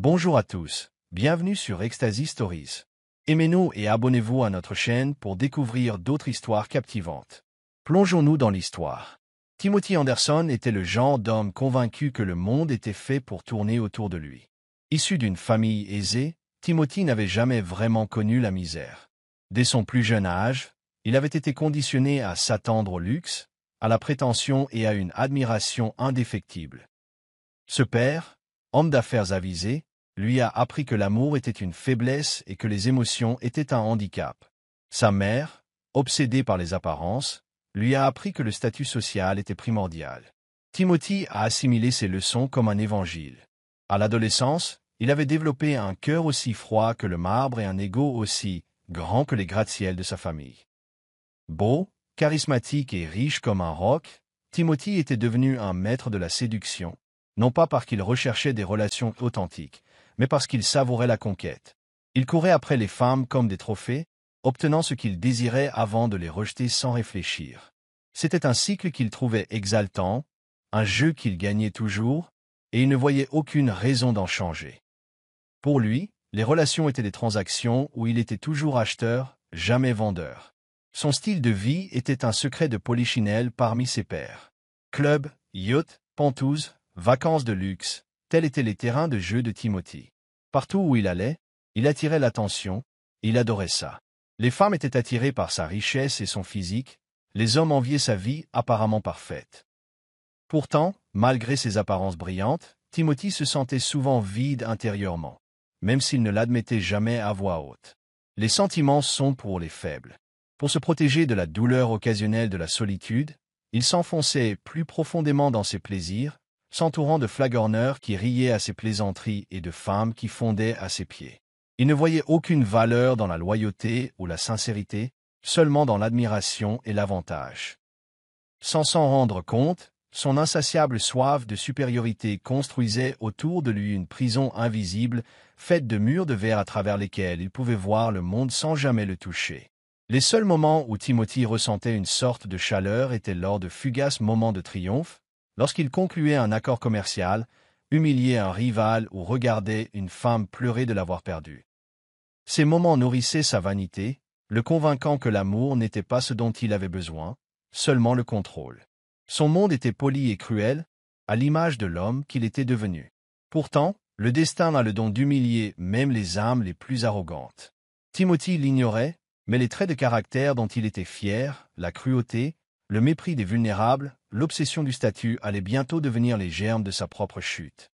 Bonjour à tous, bienvenue sur Ecstasy Stories. Aimez-nous et abonnez-vous à notre chaîne pour découvrir d'autres histoires captivantes. Plongeons-nous dans l'histoire. Timothy Anderson était le genre d'homme convaincu que le monde était fait pour tourner autour de lui. Issu d'une famille aisée, Timothy n'avait jamais vraiment connu la misère. Dès son plus jeune âge, il avait été conditionné à s'attendre au luxe, à la prétention et à une admiration indéfectible. Ce père, homme d'affaires avisé, lui a appris que l'amour était une faiblesse et que les émotions étaient un handicap. Sa mère, obsédée par les apparences, lui a appris que le statut social était primordial. Timothy a assimilé ces leçons comme un évangile. À l'adolescence, il avait développé un cœur aussi froid que le marbre et un ego aussi grand que les gratte-ciels de sa famille. Beau, charismatique et riche comme un roc, Timothy était devenu un maître de la séduction, non pas parce qu'il recherchait des relations authentiques, mais parce qu'il savourait la conquête. Il courait après les femmes comme des trophées, obtenant ce qu'il désirait avant de les rejeter sans réfléchir. C'était un cycle qu'il trouvait exaltant, un jeu qu'il gagnait toujours, et il ne voyait aucune raison d'en changer. Pour lui, les relations étaient des transactions où il était toujours acheteur, jamais vendeur. Son style de vie était un secret de polichinelle parmi ses pairs. Club, yacht, pentouses, vacances de luxe, tels étaient les terrains de jeu de Timothy. Partout où il allait, il attirait l'attention, et il adorait ça. Les femmes étaient attirées par sa richesse et son physique, les hommes enviaient sa vie apparemment parfaite. Pourtant, malgré ses apparences brillantes, Timothy se sentait souvent vide intérieurement, même s'il ne l'admettait jamais à voix haute. Les sentiments sont pour les faibles. Pour se protéger de la douleur occasionnelle de la solitude, il s'enfonçait plus profondément dans ses plaisirs, s'entourant de flagorneurs qui riaient à ses plaisanteries et de femmes qui fondaient à ses pieds. Il ne voyait aucune valeur dans la loyauté ou la sincérité, seulement dans l'admiration et l'avantage. Sans s'en rendre compte, son insatiable soif de supériorité construisait autour de lui une prison invisible, faite de murs de verre à travers lesquels il pouvait voir le monde sans jamais le toucher. Les seuls moments où Timothy ressentait une sorte de chaleur étaient lors de fugaces moments de triomphe, lorsqu'il concluait un accord commercial, humiliait un rival ou regardait une femme pleurer de l'avoir perdue. Ces moments nourrissaient sa vanité, le convainquant que l'amour n'était pas ce dont il avait besoin, seulement le contrôle. Son monde était poli et cruel, à l'image de l'homme qu'il était devenu. Pourtant, le destin a le don d'humilier même les âmes les plus arrogantes. Timothy l'ignorait, mais les traits de caractère dont il était fier, la cruauté, le mépris des vulnérables, l'obsession du statut allaient bientôt devenir les germes de sa propre chute.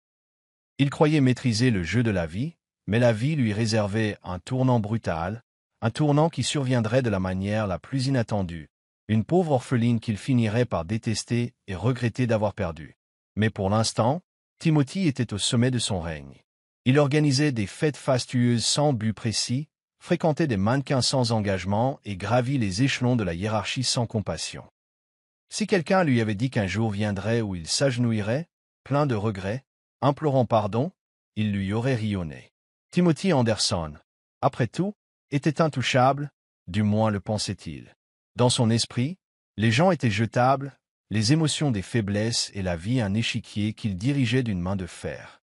Il croyait maîtriser le jeu de la vie, mais la vie lui réservait un tournant brutal, un tournant qui surviendrait de la manière la plus inattendue, une pauvre orpheline qu'il finirait par détester et regretter d'avoir perdue. Mais pour l'instant, Timothy était au sommet de son règne. Il organisait des fêtes fastueuses sans but précis, fréquentait des mannequins sans engagement et gravit les échelons de la hiérarchie sans compassion. Si quelqu'un lui avait dit qu'un jour viendrait où il s'agenouillerait, plein de regrets, implorant pardon, il lui aurait rionné. Timothy Anderson, après tout, était intouchable, du moins le pensait-il. Dans son esprit, les gens étaient jetables, les émotions des faiblesses et la vie un échiquier qu'il dirigeait d'une main de fer.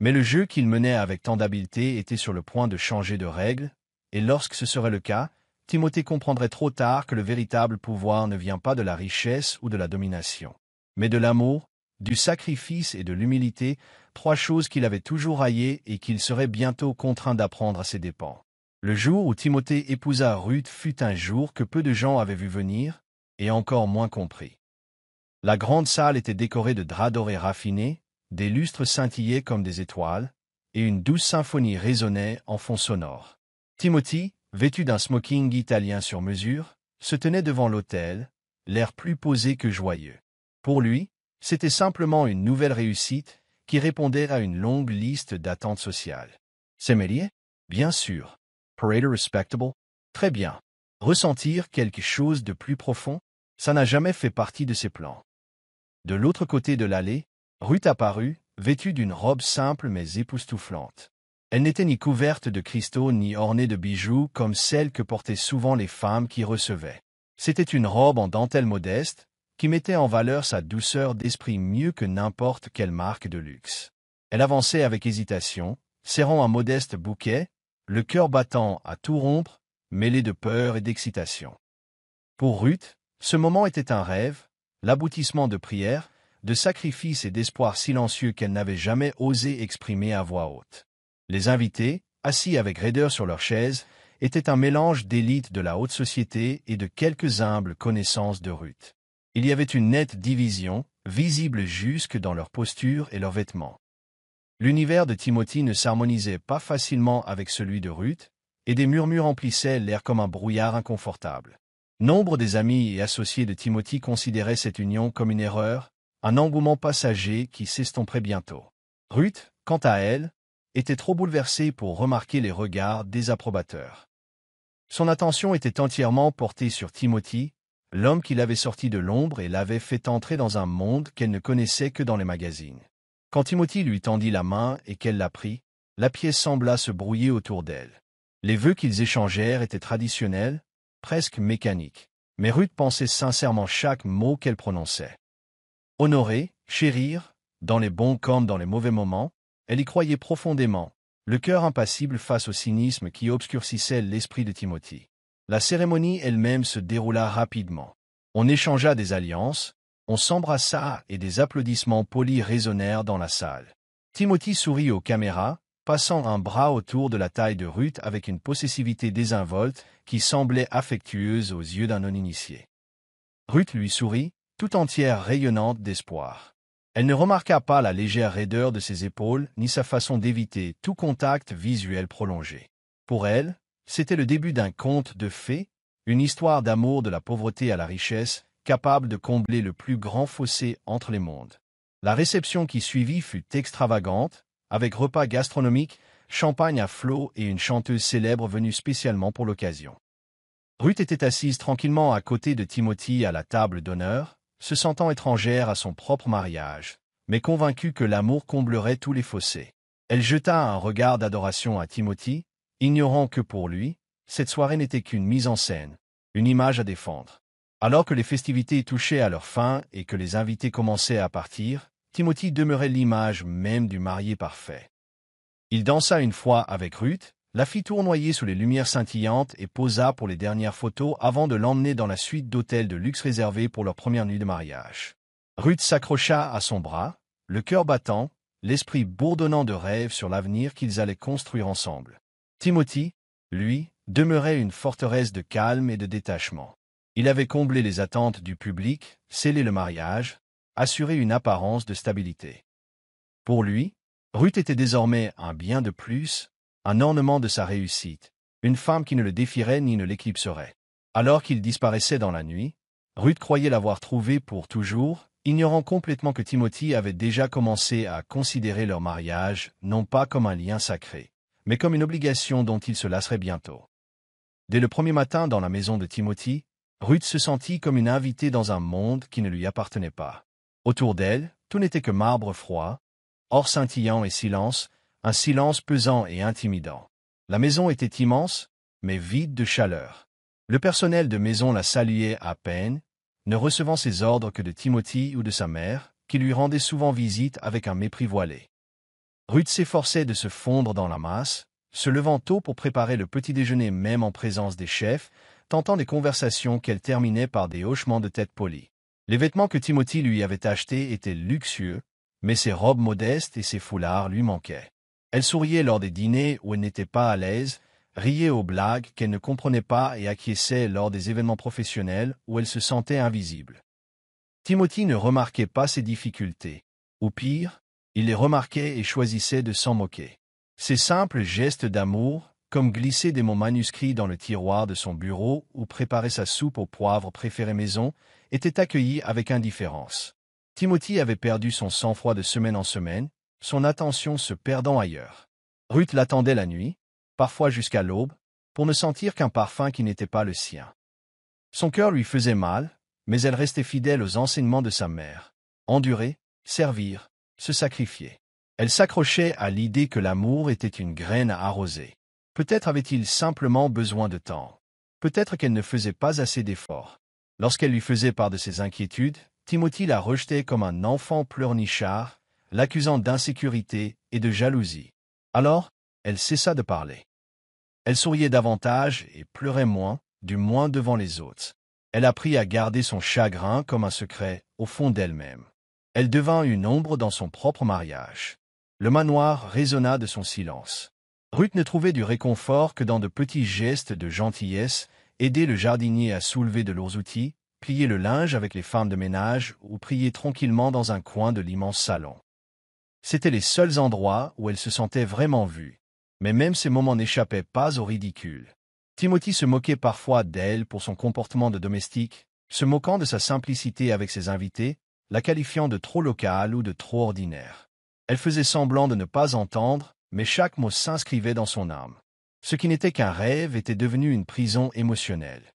Mais le jeu qu'il menait avec tant d'habileté était sur le point de changer de règle, et lorsque ce serait le cas, Timothée comprendrait trop tard que le véritable pouvoir ne vient pas de la richesse ou de la domination, mais de l'amour, du sacrifice et de l'humilité, trois choses qu'il avait toujours haïes et qu'il serait bientôt contraint d'apprendre à ses dépens. Le jour où Timothée épousa Ruth fut un jour que peu de gens avaient vu venir, et encore moins compris. La grande salle était décorée de draps dorés raffinés, des lustres scintillaient comme des étoiles, et une douce symphonie résonnait en fond sonore. Timothy, vêtu d'un smoking italien sur mesure, se tenait devant l'autel, l'air plus posé que joyeux. Pour lui, c'était simplement une nouvelle réussite qui répondait à une longue liste d'attentes sociales. S'aimer? Bien sûr. Paraître respectable? Très bien. Ressentir quelque chose de plus profond? Ça n'a jamais fait partie de ses plans. De l'autre côté de l'allée, Ruth apparut, vêtue d'une robe simple mais époustouflante. Elle n'était ni couverte de cristaux ni ornée de bijoux comme celles que portaient souvent les femmes qui recevaient. C'était une robe en dentelle modeste, qui mettait en valeur sa douceur d'esprit mieux que n'importe quelle marque de luxe. Elle avançait avec hésitation, serrant un modeste bouquet, le cœur battant à tout rompre, mêlé de peur et d'excitation. Pour Ruth, ce moment était un rêve, l'aboutissement de prières, de sacrifices et d'espoirs silencieux qu'elle n'avait jamais osé exprimer à voix haute. Les invités, assis avec raideur sur leurs chaises, étaient un mélange d'élite de la haute société et de quelques humbles connaissances de Ruth. Il y avait une nette division, visible jusque dans leur posture et leurs vêtements. L'univers de Timothy ne s'harmonisait pas facilement avec celui de Ruth, et des murmures emplissaient l'air comme un brouillard inconfortable. Nombre des amis et associés de Timothy considéraient cette union comme une erreur, un engouement passager qui s'estomperait bientôt. Ruth, quant à elle, était trop bouleversée pour remarquer les regards désapprobateurs. Son attention était entièrement portée sur Timothy, l'homme qui l'avait sorti de l'ombre et l'avait fait entrer dans un monde qu'elle ne connaissait que dans les magazines. Quand Timothy lui tendit la main et qu'elle la prit, la pièce sembla se brouiller autour d'elle. Les vœux qu'ils échangèrent étaient traditionnels, presque mécaniques, mais Ruth pensait sincèrement chaque mot qu'elle prononçait. Honorer, chérir, dans les bons comme dans les mauvais moments, elle y croyait profondément, le cœur impassible face au cynisme qui obscurcissait l'esprit de Timothy. La cérémonie elle-même se déroula rapidement. On échangea des alliances, on s'embrassa et des applaudissements polis résonnèrent dans la salle. Timothy sourit aux caméras, passant un bras autour de la taille de Ruth avec une possessivité désinvolte qui semblait affectueuse aux yeux d'un non-initié. Ruth lui sourit, tout entière rayonnante d'espoir. Elle ne remarqua pas la légère raideur de ses épaules ni sa façon d'éviter tout contact visuel prolongé. Pour elle, c'était le début d'un conte de fées, une histoire d'amour de la pauvreté à la richesse, capable de combler le plus grand fossé entre les mondes. La réception qui suivit fut extravagante, avec repas gastronomiques, champagne à flots et une chanteuse célèbre venue spécialement pour l'occasion. Ruth était assise tranquillement à côté de Timothy à la table d'honneur, se sentant étrangère à son propre mariage, mais convaincue que l'amour comblerait tous les fossés. Elle jeta un regard d'adoration à Timothy, ignorant que pour lui, cette soirée n'était qu'une mise en scène, une image à défendre. Alors que les festivités touchaient à leur fin et que les invités commençaient à partir, Timothy demeurait l'image même du marié parfait. Il dansa une fois avec Ruth, la fit tournoyer sous les lumières scintillantes et posa pour les dernières photos avant de l'emmener dans la suite d'hôtels de luxe réservés pour leur première nuit de mariage. Ruth s'accrocha à son bras, le cœur battant, l'esprit bourdonnant de rêves sur l'avenir qu'ils allaient construire ensemble. Timothy, lui, demeurait une forteresse de calme et de détachement. Il avait comblé les attentes du public, scellé le mariage, assuré une apparence de stabilité. Pour lui, Ruth était désormais un bien de plus, un ornement de sa réussite, une femme qui ne le défierait ni ne l'éclipserait. Alors qu'il disparaissait dans la nuit, Ruth croyait l'avoir trouvé pour toujours, ignorant complètement que Timothy avait déjà commencé à considérer leur mariage non pas comme un lien sacré, mais comme une obligation dont il se lasserait bientôt. Dès le premier matin dans la maison de Timothy, Ruth se sentit comme une invitée dans un monde qui ne lui appartenait pas. Autour d'elle, tout n'était que marbre froid, or scintillant et silence, un silence pesant et intimidant. La maison était immense, mais vide de chaleur. Le personnel de maison la saluait à peine, ne recevant ses ordres que de Timothy ou de sa mère, qui lui rendait souvent visite avec un mépris voilé. Ruth s'efforçait de se fondre dans la masse, se levant tôt pour préparer le petit déjeuner même en présence des chefs, tentant des conversations qu'elle terminait par des hochements de tête polis. Les vêtements que Timothy lui avait achetés étaient luxueux, mais ses robes modestes et ses foulards lui manquaient. Elle souriait lors des dîners où elle n'était pas à l'aise, riait aux blagues qu'elle ne comprenait pas et acquiesçait lors des événements professionnels où elle se sentait invisible. Timothy ne remarquait pas ses difficultés, ou pire, il les remarquait et choisissait de s'en moquer. Ses simples gestes d'amour, comme glisser des mots manuscrits dans le tiroir de son bureau ou préparer sa soupe au poivre préférée maison, étaient accueillis avec indifférence. Timothy avait perdu son sang-froid de semaine en semaine, son attention se perdant ailleurs. Ruth l'attendait la nuit, parfois jusqu'à l'aube, pour ne sentir qu'un parfum qui n'était pas le sien. Son cœur lui faisait mal, mais elle restait fidèle aux enseignements de sa mère. Endurer, servir, se sacrifier. Elle s'accrochait à l'idée que l'amour était une graine à arroser. Peut-être avait-il simplement besoin de temps. Peut-être qu'elle ne faisait pas assez d'efforts. Lorsqu'elle lui faisait part de ses inquiétudes, Timothy la rejetait comme un enfant pleurnichard, l'accusant d'insécurité et de jalousie. Alors, elle cessa de parler. Elle souriait davantage et pleurait moins, du moins devant les autres. Elle apprit à garder son chagrin comme un secret au fond d'elle-même. Elle devint une ombre dans son propre mariage. Le manoir résonna de son silence. Ruth ne trouvait du réconfort que dans de petits gestes de gentillesse, aider le jardinier à soulever de lourds outils, plier le linge avec les femmes de ménage ou prier tranquillement dans un coin de l'immense salon. C'étaient les seuls endroits où elle se sentait vraiment vue. Mais même ces moments n'échappaient pas au ridicule. Timothy se moquait parfois d'elle pour son comportement de domestique, se moquant de sa simplicité avec ses invités, la qualifiant de trop locale ou de trop ordinaire. Elle faisait semblant de ne pas entendre, mais chaque mot s'inscrivait dans son âme. Ce qui n'était qu'un rêve était devenu une prison émotionnelle.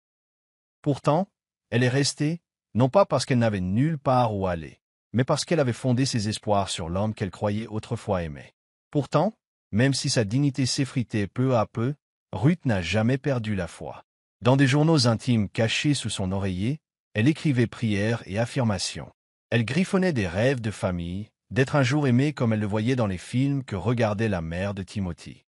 Pourtant, elle est restée, non pas parce qu'elle n'avait nulle part où aller, mais parce qu'elle avait fondé ses espoirs sur l'homme qu'elle croyait autrefois aimer. Pourtant, même si sa dignité s'effritait peu à peu, Ruth n'a jamais perdu la foi. Dans des journaux intimes cachés sous son oreiller, elle écrivait prières et affirmations. Elle griffonnait des rêves de famille, d'être un jour aimée comme elle le voyait dans les films que regardait la mère de Timothy.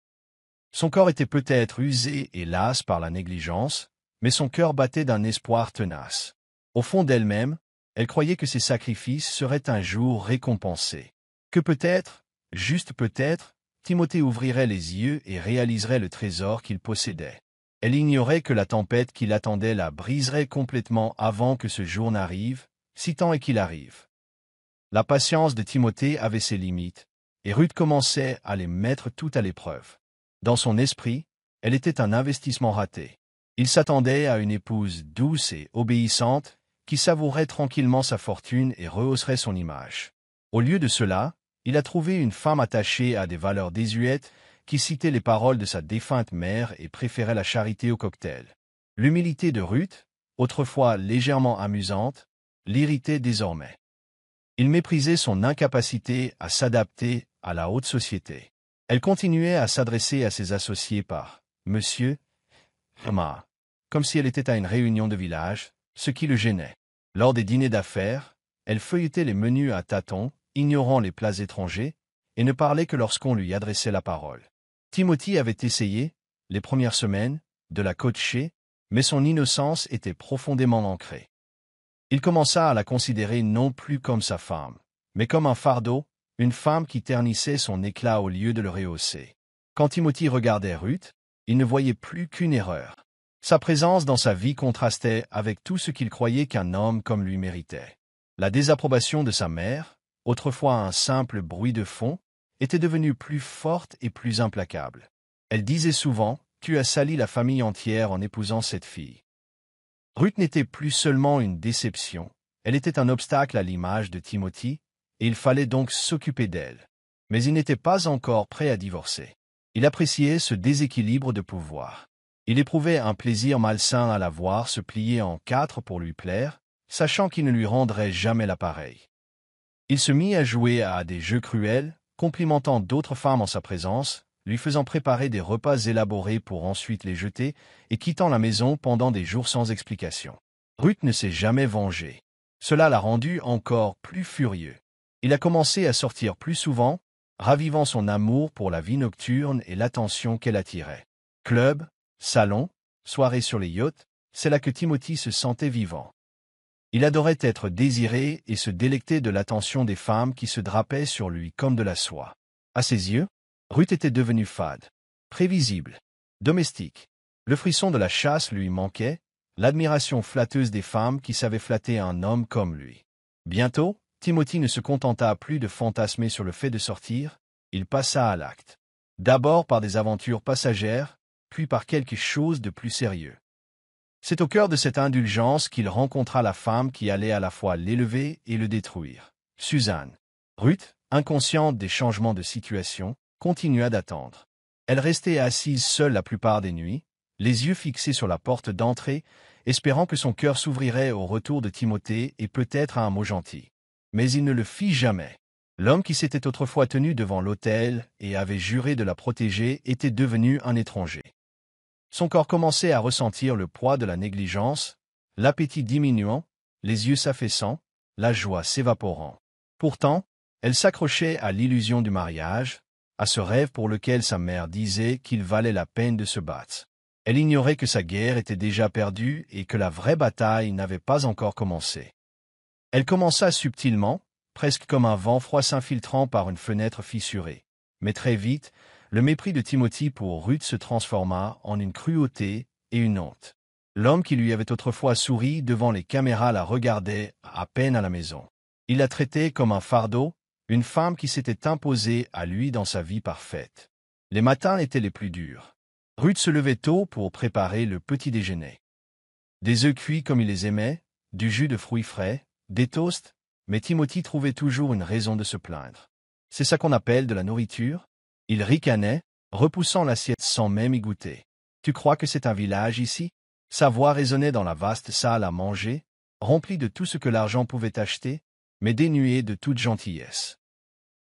Son corps était peut-être usé et las par la négligence, mais son cœur battait d'un espoir tenace. Au fond d'elle-même, elle croyait que ses sacrifices seraient un jour récompensés. Que peut-être, juste peut-être, Timothée ouvrirait les yeux et réaliserait le trésor qu'il possédait. Elle ignorait que la tempête qui l'attendait la briserait complètement avant que ce jour n'arrive, si tant est qu'il arrive. La patience de Timothée avait ses limites, et Ruth commençait à les mettre toutes à l'épreuve. Dans son esprit, elle était un investissement raté. Il s'attendait à une épouse douce et obéissante, qui savourerait tranquillement sa fortune et rehausserait son image. Au lieu de cela, il a trouvé une femme attachée à des valeurs désuètes, qui citait les paroles de sa défunte mère et préférait la charité au cocktail. L'humilité de Ruth, autrefois légèrement amusante, l'irritait désormais. Il méprisait son incapacité à s'adapter à la haute société. Elle continuait à s'adresser à ses associés par « Monsieur » Thomas, comme si elle était à une réunion de village, ce qui le gênait. Lors des dîners d'affaires, elle feuilletait les menus à tâtons, ignorant les plats étrangers, et ne parlait que lorsqu'on lui adressait la parole. Timothy avait essayé, les premières semaines, de la coacher, mais son innocence était profondément ancrée. Il commença à la considérer non plus comme sa femme, mais comme un fardeau, une femme qui ternissait son éclat au lieu de le rehausser. Quand Timothy regardait Ruth, il ne voyait plus qu'une erreur. Sa présence dans sa vie contrastait avec tout ce qu'il croyait qu'un homme comme lui méritait. La désapprobation de sa mère, autrefois un simple bruit de fond, était devenue plus forte et plus implacable. Elle disait souvent « Tu as sali la famille entière en épousant cette fille ». Ruth n'était plus seulement une déception, elle était un obstacle à l'image de Timothy, et il fallait donc s'occuper d'elle. Mais il n'était pas encore prêt à divorcer. Il appréciait ce déséquilibre de pouvoir. Il éprouvait un plaisir malsain à la voir se plier en quatre pour lui plaire, sachant qu'il ne lui rendrait jamais l'appareil. Il se mit à jouer à des jeux cruels, complimentant d'autres femmes en sa présence, lui faisant préparer des repas élaborés pour ensuite les jeter, et quittant la maison pendant des jours sans explication. Ruth ne s'est jamais vengée. Cela l'a rendu encore plus furieux. Il a commencé à sortir plus souvent, ravivant son amour pour la vie nocturne et l'attention qu'elle attirait. Club, salon, soirée sur les yachts, c'est là que Timothy se sentait vivant. Il adorait être désiré et se délecter de l'attention des femmes qui se drapaient sur lui comme de la soie. À ses yeux, Ruth était devenue fade, prévisible, domestique. Le frisson de la chasse lui manquait, l'admiration flatteuse des femmes qui savaient flatter un homme comme lui. Bientôt, Timothy ne se contenta plus de fantasmer sur le fait de sortir, il passa à l'acte. D'abord par des aventures passagères, puis par quelque chose de plus sérieux. C'est au cœur de cette indulgence qu'il rencontra la femme qui allait à la fois l'élever et le détruire. Suzanne. Ruth, inconsciente des changements de situation, continua d'attendre. Elle restait assise seule la plupart des nuits, les yeux fixés sur la porte d'entrée, espérant que son cœur s'ouvrirait au retour de Timothée et peut-être à un mot gentil. Mais il ne le fit jamais. L'homme qui s'était autrefois tenu devant l'autel et avait juré de la protéger était devenu un étranger. Son corps commençait à ressentir le poids de la négligence, l'appétit diminuant, les yeux s'affaissant, la joie s'évaporant. Pourtant, Elle s'accrochait à l'illusion du mariage, à ce rêve pour lequel sa mère disait qu'il valait la peine de se battre. Elle ignorait que sa guerre était déjà perdue et que la vraie bataille n'avait pas encore commencé. Elle commença subtilement, presque comme un vent froid s'infiltrant par une fenêtre fissurée. Mais très vite, le mépris de Timothy pour Ruth se transforma en une cruauté et une honte. L'homme qui lui avait autrefois souri devant les caméras la regardait à peine à la maison. Il la traitait comme un fardeau, une femme qui s'était imposée à lui dans sa vie parfaite. Les matins étaient les plus durs. Ruth se levait tôt pour préparer le petit déjeuner. Des œufs cuits comme il les aimait, du jus de fruits frais, des toasts, mais Timothy trouvait toujours une raison de se plaindre. C'est ça qu'on appelle de la nourriture? Il ricanait, repoussant l'assiette sans même y goûter. Tu crois que c'est un village ici? Sa voix résonnait dans la vaste salle à manger, remplie de tout ce que l'argent pouvait acheter, mais dénuée de toute gentillesse.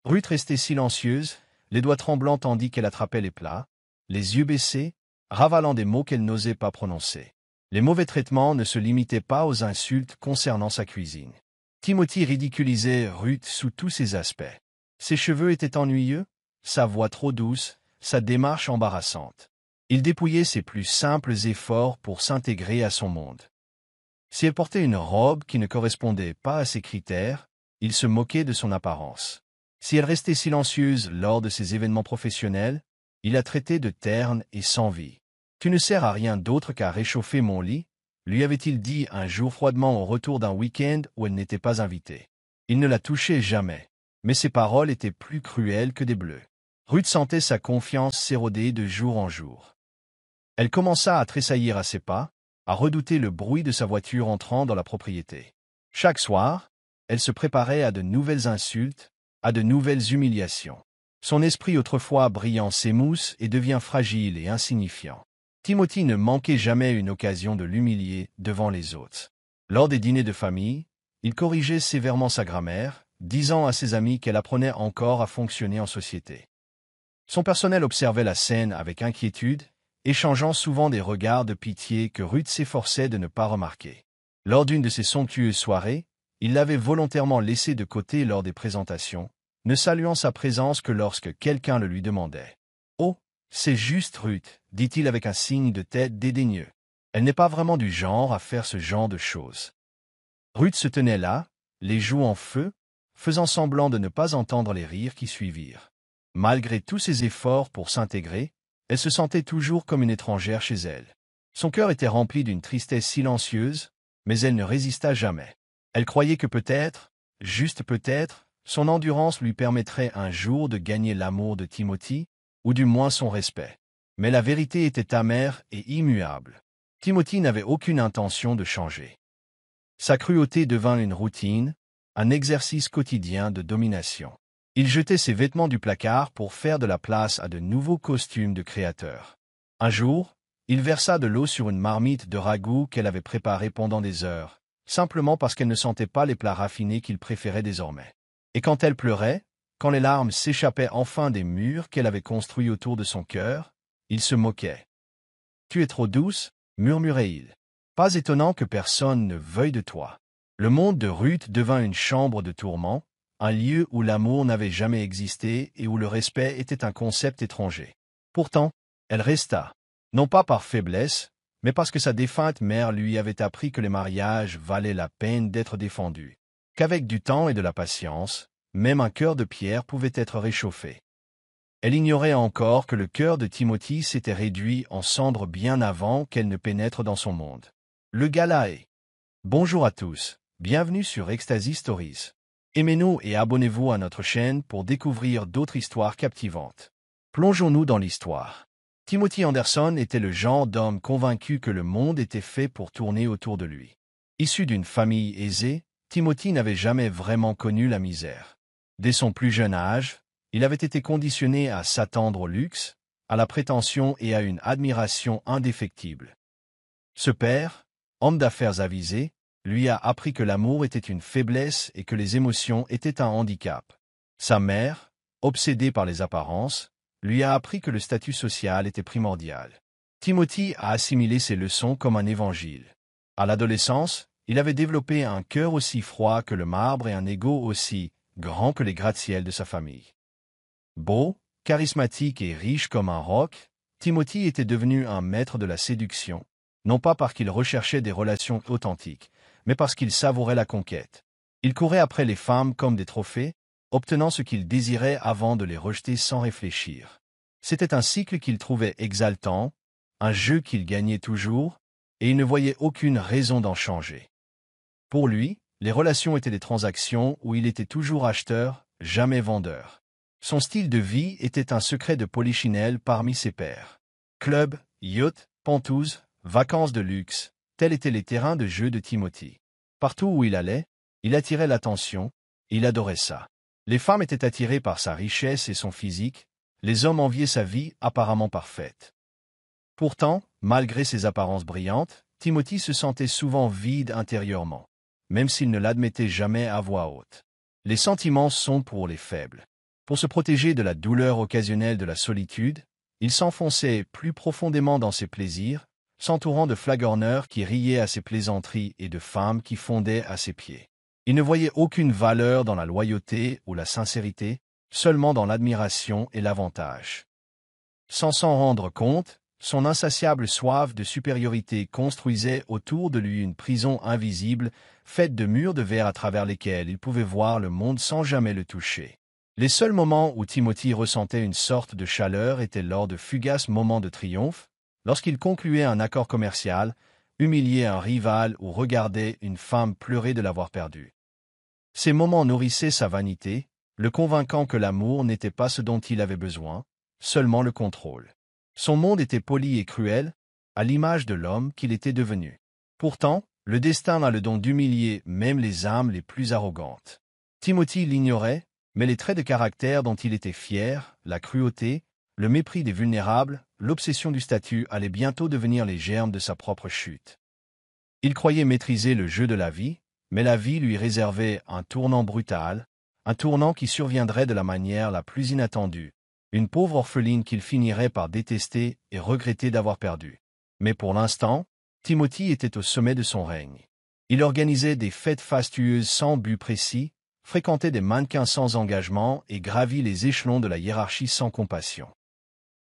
Ruth restait silencieuse, les doigts tremblants tandis qu'elle attrapait les plats, les yeux baissés, ravalant des mots qu'elle n'osait pas prononcer. Les mauvais traitements ne se limitaient pas aux insultes concernant sa cuisine. Timothy ridiculisait Ruth sous tous ses aspects. Ses cheveux étaient ennuyeux, sa voix trop douce, sa démarche embarrassante. Il dépouillait ses plus simples efforts pour s'intégrer à son monde. Si elle portait une robe qui ne correspondait pas à ses critères, il se moquait de son apparence. Si elle restait silencieuse lors de ses événements professionnels, il la traitait de terne et sans vie. « Tu ne sers à rien d'autre qu'à réchauffer mon lit », lui avait-il dit un jour froidement au retour d'un week-end où elle n'était pas invitée. Il ne la touchait jamais, mais ses paroles étaient plus cruelles que des bleus. Ruth sentait sa confiance s'éroder de jour en jour. Elle commença à tressaillir à ses pas, à redouter le bruit de sa voiture entrant dans la propriété. Chaque soir, elle se préparait à de nouvelles insultes, à de nouvelles humiliations. Son esprit autrefois brillant s'émousse et devient fragile et insignifiant. Timothy ne manquait jamais une occasion de l'humilier devant les autres. Lors des dîners de famille, il corrigeait sévèrement sa grammaire, disant à ses amis qu'elle apprenait encore à fonctionner en société. Son personnel observait la scène avec inquiétude, échangeant souvent des regards de pitié que Ruth s'efforçait de ne pas remarquer. Lors d'une de ces somptueuses soirées, il l'avait volontairement laissée de côté lors des présentations, ne saluant sa présence que lorsque quelqu'un le lui demandait. « Oh, c'est juste Ruth », dit-il avec un signe de tête dédaigneux. Elle n'est pas vraiment du genre à faire ce genre de choses. Ruth se tenait là, les joues en feu, faisant semblant de ne pas entendre les rires qui suivirent. Malgré tous ses efforts pour s'intégrer, elle se sentait toujours comme une étrangère chez elle. Son cœur était rempli d'une tristesse silencieuse, mais elle ne résista jamais. Elle croyait que peut-être, juste peut-être, son endurance lui permettrait un jour de gagner l'amour de Timothy, ou du moins son respect. Mais la vérité était amère et immuable. Timothy n'avait aucune intention de changer. Sa cruauté devint une routine, un exercice quotidien de domination. Il jetait ses vêtements du placard pour faire de la place à de nouveaux costumes de créateur. Un jour, il versa de l'eau sur une marmite de ragoût qu'elle avait préparée pendant des heures, simplement parce qu'elle ne sentait pas les plats raffinés qu'il préférait désormais. Et quand elle pleurait, quand les larmes s'échappaient enfin des murs qu'elle avait construits autour de son cœur, il se moquait. « Tu es trop douce » murmurait-il. « Pas étonnant que personne ne veuille de toi. » Le monde de Ruth devint une chambre de tourment, un lieu où l'amour n'avait jamais existé et où le respect était un concept étranger. Pourtant, elle resta, non pas par faiblesse, mais parce que sa défunte mère lui avait appris que les mariages valaient la peine d'être défendus, qu'avec du temps et de la patience, même un cœur de pierre pouvait être réchauffé. Elle ignorait encore que le cœur de Timothy s'était réduit en cendres bien avant qu'elle ne pénètre dans son monde. Le gala est. Bonjour à tous, bienvenue sur Ecstasy Stories. Aimez-nous et abonnez-vous à notre chaîne pour découvrir d'autres histoires captivantes. Plongeons-nous dans l'histoire. Timothy Anderson était le genre d'homme convaincu que le monde était fait pour tourner autour de lui. Issu d'une famille aisée, Timothy n'avait jamais vraiment connu la misère. Dès son plus jeune âge, il avait été conditionné à s'attendre au luxe, à la prétention et à une admiration indéfectible. Ce père, homme d'affaires avisé, lui a appris que l'amour était une faiblesse et que les émotions étaient un handicap. Sa mère, obsédée par les apparences, lui a appris que le statut social était primordial. Timothy a assimilé ces leçons comme un évangile. À l'adolescence, il avait développé un cœur aussi froid que le marbre et un ego aussi grand que les gratte-ciel de sa famille. Beau, charismatique et riche comme un roc, Timothy était devenu un maître de la séduction, non pas parce qu'il recherchait des relations authentiques, mais parce qu'il savourait la conquête. Il courait après les femmes comme des trophées, obtenant ce qu'il désirait avant de les rejeter sans réfléchir. C'était un cycle qu'il trouvait exaltant, un jeu qu'il gagnait toujours, et il ne voyait aucune raison d'en changer. Pour lui, les relations étaient des transactions où il était toujours acheteur, jamais vendeur. Son style de vie était un secret de polichinelle parmi ses pairs. Club, yacht, pentouses, vacances de luxe, tels étaient les terrains de jeu de Timothy. Partout où il allait, il attirait l'attention, et il adorait ça. Les femmes étaient attirées par sa richesse et son physique, les hommes enviaient sa vie apparemment parfaite. Pourtant, malgré ses apparences brillantes, Timothy se sentait souvent vide intérieurement, même s'il ne l'admettait jamais à voix haute. Les sentiments sont pour les faibles. Pour se protéger de la douleur occasionnelle de la solitude, il s'enfonçait plus profondément dans ses plaisirs, s'entourant de flagorneurs qui riaient à ses plaisanteries et de femmes qui fondaient à ses pieds. Il ne voyait aucune valeur dans la loyauté ou la sincérité, seulement dans l'admiration et l'avantage. Sans s'en rendre compte, son insatiable soif de supériorité construisait autour de lui une prison invisible, faite de murs de verre à travers lesquels il pouvait voir le monde sans jamais le toucher. Les seuls moments où Timothy ressentait une sorte de chaleur étaient lors de fugaces moments de triomphe, lorsqu'il concluait un accord commercial, humiliait un rival ou regardait une femme pleurer de l'avoir perdue. Ces moments nourrissaient sa vanité, le convainquant que l'amour n'était pas ce dont il avait besoin, seulement le contrôle. Son monde était poli et cruel, à l'image de l'homme qu'il était devenu. Pourtant, le destin a le don d'humilier même les âmes les plus arrogantes. Timothy l'ignorait, mais les traits de caractère dont il était fier, la cruauté, le mépris des vulnérables, l'obsession du statut allaient bientôt devenir les germes de sa propre chute. Il croyait maîtriser le jeu de la vie, mais la vie lui réservait un tournant brutal, un tournant qui surviendrait de la manière la plus inattendue, une pauvre orpheline qu'il finirait par détester et regretter d'avoir perdue. Mais pour l'instant, Timothy était au sommet de son règne. Il organisait des fêtes fastueuses sans but précis, fréquentait des mannequins sans engagement et gravit les échelons de la hiérarchie sans compassion.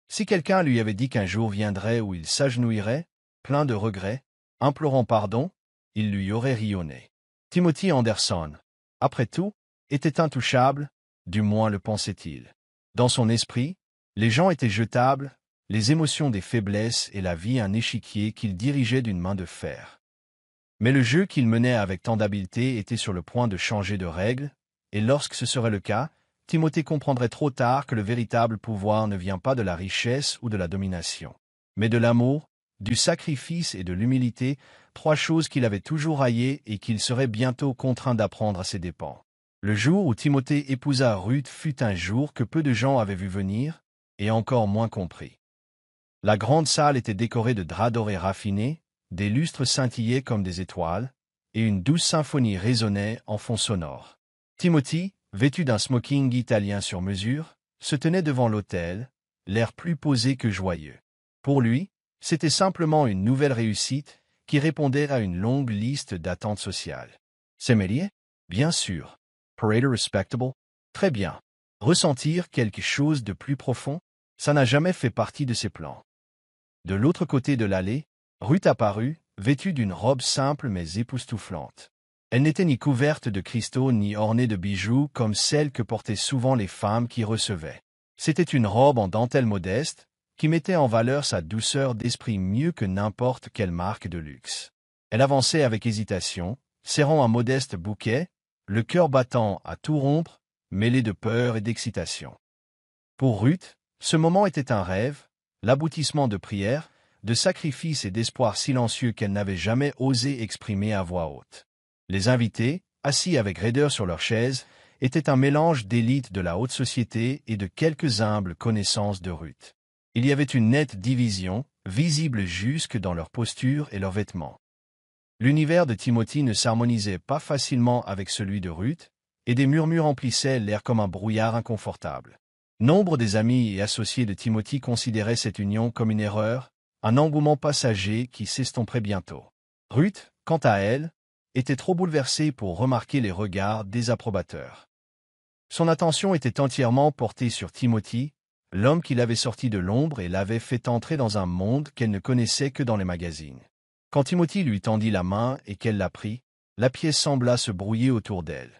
Si quelqu'un lui avait dit qu'un jour viendrait où il s'agenouillerait, plein de regrets, implorant pardon, il lui aurait rionné. Timothy Anderson, après tout, était intouchable, du moins le pensait-il. Dans son esprit, les gens étaient jetables, les émotions des faiblesses et la vie un échiquier qu'il dirigeait d'une main de fer. Mais le jeu qu'il menait avec tant d'habileté était sur le point de changer de règle, et lorsque ce serait le cas, Timothée comprendrait trop tard que le véritable pouvoir ne vient pas de la richesse ou de la domination, mais de l'amour, du sacrifice et de l'humilité, trois choses qu'il avait toujours haïes et qu'il serait bientôt contraint d'apprendre à ses dépens. Le jour où Timothée épousa Ruth fut un jour que peu de gens avaient vu venir, et encore moins compris. La grande salle était décorée de draps dorés raffinés, des lustres scintillaient comme des étoiles, et une douce symphonie résonnait en fond sonore. Timothy, vêtu d'un smoking italien sur mesure, se tenait devant l'autel, l'air plus posé que joyeux. Pour lui, c'était simplement une nouvelle réussite qui répondait à une longue liste d'attentes sociales. S'aimer? Bien sûr. Paraître respectable? Très bien. Ressentir quelque chose de plus profond? Ça n'a jamais fait partie de ses plans. De l'autre côté de l'allée, Ruth apparut, vêtue d'une robe simple mais époustouflante. Elle n'était ni couverte de cristaux ni ornée de bijoux comme celles que portaient souvent les femmes qui recevaient. C'était une robe en dentelle modeste, qui mettait en valeur sa douceur d'esprit mieux que n'importe quelle marque de luxe. Elle avançait avec hésitation, serrant un modeste bouquet, le cœur battant à tout rompre, mêlé de peur et d'excitation. Pour Ruth, ce moment était un rêve, l'aboutissement de prières, de sacrifices et d'espoirs silencieux qu'elle n'avait jamais osé exprimer à voix haute. Les invités, assis avec raideur sur leurs chaises, étaient un mélange d'élite de la haute société et de quelques humbles connaissances de Ruth. Il y avait une nette division, visible jusque dans leur posture et leurs vêtements. L'univers de Timothy ne s'harmonisait pas facilement avec celui de Ruth, et des murmures emplissaient l'air comme un brouillard inconfortable. Nombre des amis et associés de Timothy considéraient cette union comme une erreur, un engouement passager qui s'estomperait bientôt. Ruth, quant à elle, était trop bouleversée pour remarquer les regards désapprobateurs. Son attention était entièrement portée sur Timothy, l'homme qui l'avait sorti de l'ombre et l'avait fait entrer dans un monde qu'elle ne connaissait que dans les magazines. Quand Timothy lui tendit la main et qu'elle la prit, la pièce sembla se brouiller autour d'elle.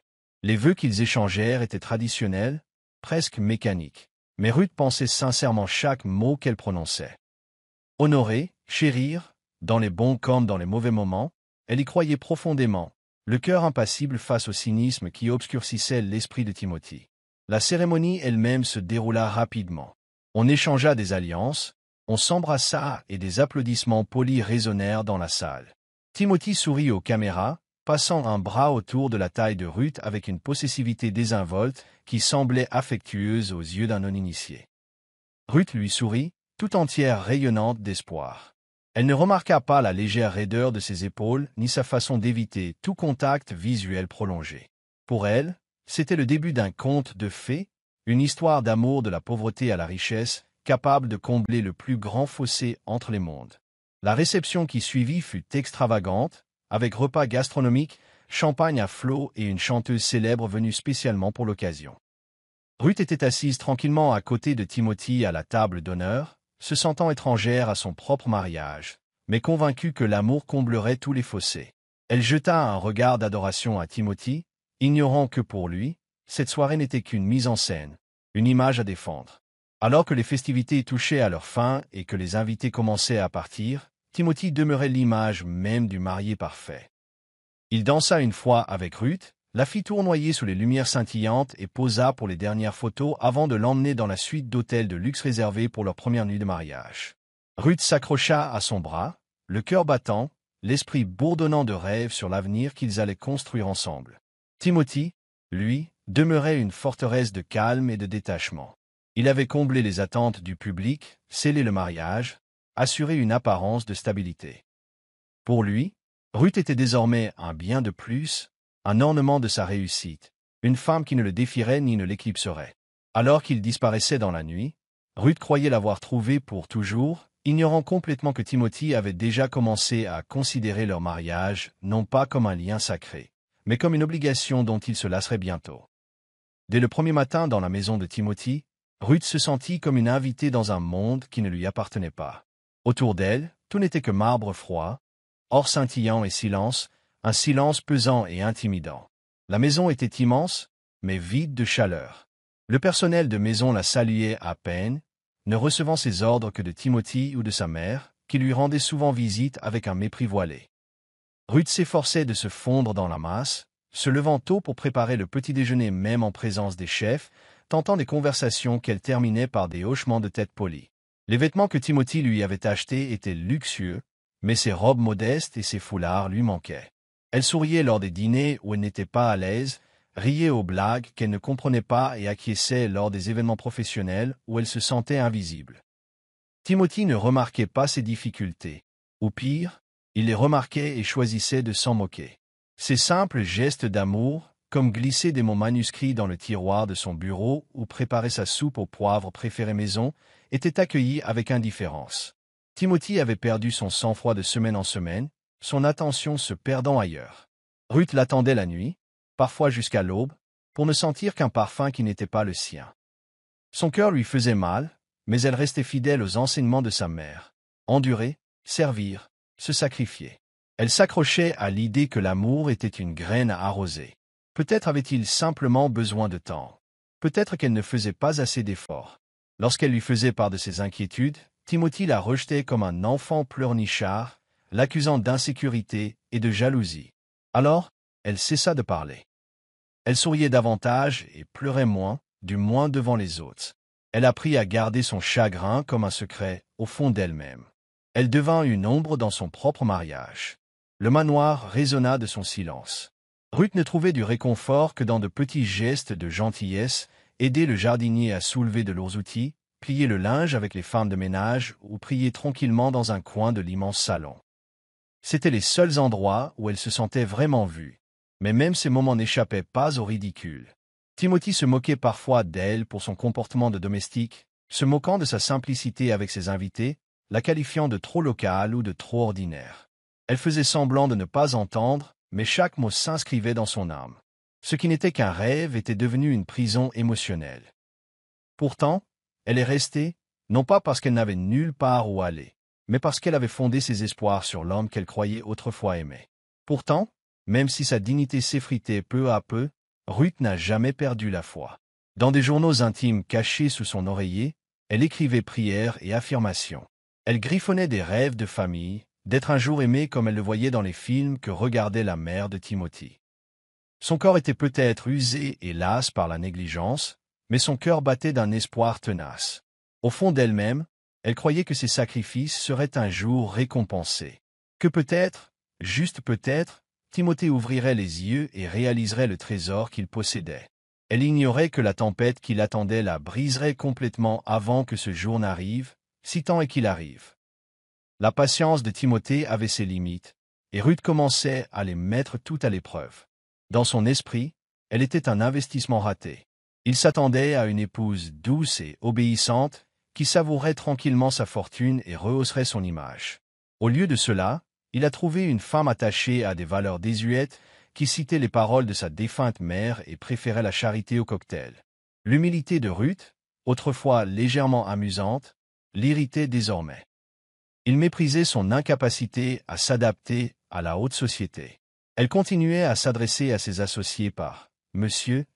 Les vœux qu'ils échangèrent étaient traditionnels, presque mécaniques, mais Ruth pensait sincèrement chaque mot qu'elle prononçait. Honorer, chérir, dans les bons comme dans les mauvais moments, elle y croyait profondément, le cœur impassible face au cynisme qui obscurcissait l'esprit de Timothy. La cérémonie elle-même se déroula rapidement. On échangea des alliances, on s'embrassa et des applaudissements polis résonnèrent dans la salle. Timothy sourit aux caméras, passant un bras autour de la taille de Ruth avec une possessivité désinvolte qui semblait affectueuse aux yeux d'un non-initié. Ruth lui sourit, tout entière rayonnante d'espoir. Elle ne remarqua pas la légère raideur de ses épaules ni sa façon d'éviter tout contact visuel prolongé. Pour elle, c'était le début d'un conte de fées, une histoire d'amour de la pauvreté à la richesse, capable de combler le plus grand fossé entre les mondes. La réception qui suivit fut extravagante, avec repas gastronomiques, champagne à flots et une chanteuse célèbre venue spécialement pour l'occasion. Ruth était assise tranquillement à côté de Timothy à la table d'honneur, se sentant étrangère à son propre mariage, mais convaincue que l'amour comblerait tous les fossés. Elle jeta un regard d'adoration à Timothy, ignorant que pour lui, cette soirée n'était qu'une mise en scène, une image à défendre. Alors que les festivités touchaient à leur fin et que les invités commençaient à partir, Timothy demeurait l'image même du marié parfait. Il dansa une fois avec Ruth, la fit tournoyer sous les lumières scintillantes et posa pour les dernières photos avant de l'emmener dans la suite d'hôtels de luxe réservés pour leur première nuit de mariage. Ruth s'accrocha à son bras, le cœur battant, l'esprit bourdonnant de rêves sur l'avenir qu'ils allaient construire ensemble. Timothy, lui, demeurait une forteresse de calme et de détachement. Il avait comblé les attentes du public, scellé le mariage, assuré une apparence de stabilité. Pour lui, Ruth était désormais un bien de plus, un ornement de sa réussite, une femme qui ne le défierait ni ne l'éclipserait. Alors qu'il disparaissait dans la nuit, Ruth croyait l'avoir trouvé pour toujours, ignorant complètement que Timothy avait déjà commencé à considérer leur mariage non pas comme un lien sacré, mais comme une obligation dont il se lasserait bientôt. Dès le premier matin dans la maison de Timothy, Ruth se sentit comme une invitée dans un monde qui ne lui appartenait pas. Autour d'elle, tout n'était que marbre froid, or scintillant et silence, un silence pesant et intimidant. La maison était immense, mais vide de chaleur. Le personnel de maison la saluait à peine, ne recevant ses ordres que de Timothy ou de sa mère, qui lui rendait souvent visite avec un mépris voilé. Ruth s'efforçait de se fondre dans la masse, se levant tôt pour préparer le petit déjeuner même en présence des chefs, tentant des conversations qu'elle terminait par des hochements de tête polis. Les vêtements que Timothy lui avait achetés étaient luxueux, mais ses robes modestes et ses foulards lui manquaient. Elle souriait lors des dîners où elle n'était pas à l'aise, riait aux blagues qu'elle ne comprenait pas et acquiesçait lors des événements professionnels où elle se sentait invisible. Timothy ne remarquait pas ses difficultés. Ou pire, il les remarquait et choisissait de s'en moquer. Ses simples gestes d'amour, comme glisser des mots manuscrits dans le tiroir de son bureau ou préparer sa soupe au poivre préférée maison, étaient accueillis avec indifférence. Timothy avait perdu son sang-froid de semaine en semaine, son attention se perdant ailleurs. Ruth l'attendait la nuit, parfois jusqu'à l'aube, pour ne sentir qu'un parfum qui n'était pas le sien. Son cœur lui faisait mal, mais elle restait fidèle aux enseignements de sa mère. Endurer, servir, se sacrifier. Elle s'accrochait à l'idée que l'amour était une graine à arroser. Peut-être avait-il simplement besoin de temps. Peut-être qu'elle ne faisait pas assez d'efforts. Lorsqu'elle lui faisait part de ses inquiétudes, Timothy la rejetait comme un enfant pleurnichard, l'accusant d'insécurité et de jalousie. Alors, elle cessa de parler. Elle souriait davantage et pleurait moins, du moins devant les autres. Elle apprit à garder son chagrin comme un secret au fond d'elle-même. Elle devint une ombre dans son propre mariage. Le manoir résonna de son silence. Ruth ne trouvait du réconfort que dans de petits gestes de gentillesse, aider le jardinier à soulever de lourds outils, plier le linge avec les femmes de ménage ou prier tranquillement dans un coin de l'immense salon. C'étaient les seuls endroits où elle se sentait vraiment vue. Mais même ces moments n'échappaient pas au ridicule. Timothy se moquait parfois d'elle pour son comportement de domestique, se moquant de sa simplicité avec ses invités, la qualifiant de trop locale ou de trop ordinaire. Elle faisait semblant de ne pas entendre, mais chaque mot s'inscrivait dans son âme. Ce qui n'était qu'un rêve était devenu une prison émotionnelle. Pourtant, elle est restée, non pas parce qu'elle n'avait nulle part où aller, mais parce qu'elle avait fondé ses espoirs sur l'homme qu'elle croyait autrefois aimer. Pourtant, même si sa dignité s'effritait peu à peu, Ruth n'a jamais perdu la foi. Dans des journaux intimes cachés sous son oreiller, elle écrivait prières et affirmations. Elle griffonnait des rêves de famille, d'être un jour aimée comme elle le voyait dans les films que regardait la mère de Timothy. Son corps était peut-être usé et las par la négligence, mais son cœur battait d'un espoir tenace. Au fond d'elle-même, elle croyait que ses sacrifices seraient un jour récompensés. Que peut-être, juste peut-être, Timothée ouvrirait les yeux et réaliserait le trésor qu'il possédait. Elle ignorait que la tempête qui l'attendait la briserait complètement avant que ce jour n'arrive, si tant est qu'il arrive. La patience de Timothée avait ses limites, et Ruth commençait à les mettre toutes à l'épreuve. Dans son esprit, elle était un investissement raté. Il s'attendait à une épouse douce et obéissante, qui savourerait tranquillement sa fortune et rehausserait son image. Au lieu de cela, il a trouvé une femme attachée à des valeurs désuètes, qui citait les paroles de sa défunte mère et préférait la charité au cocktail. L'humilité de Ruth, autrefois légèrement amusante, l'irritait désormais. Il méprisait son incapacité à s'adapter à la haute société. Elle continuait à s'adresser à ses associés par « Monsieur »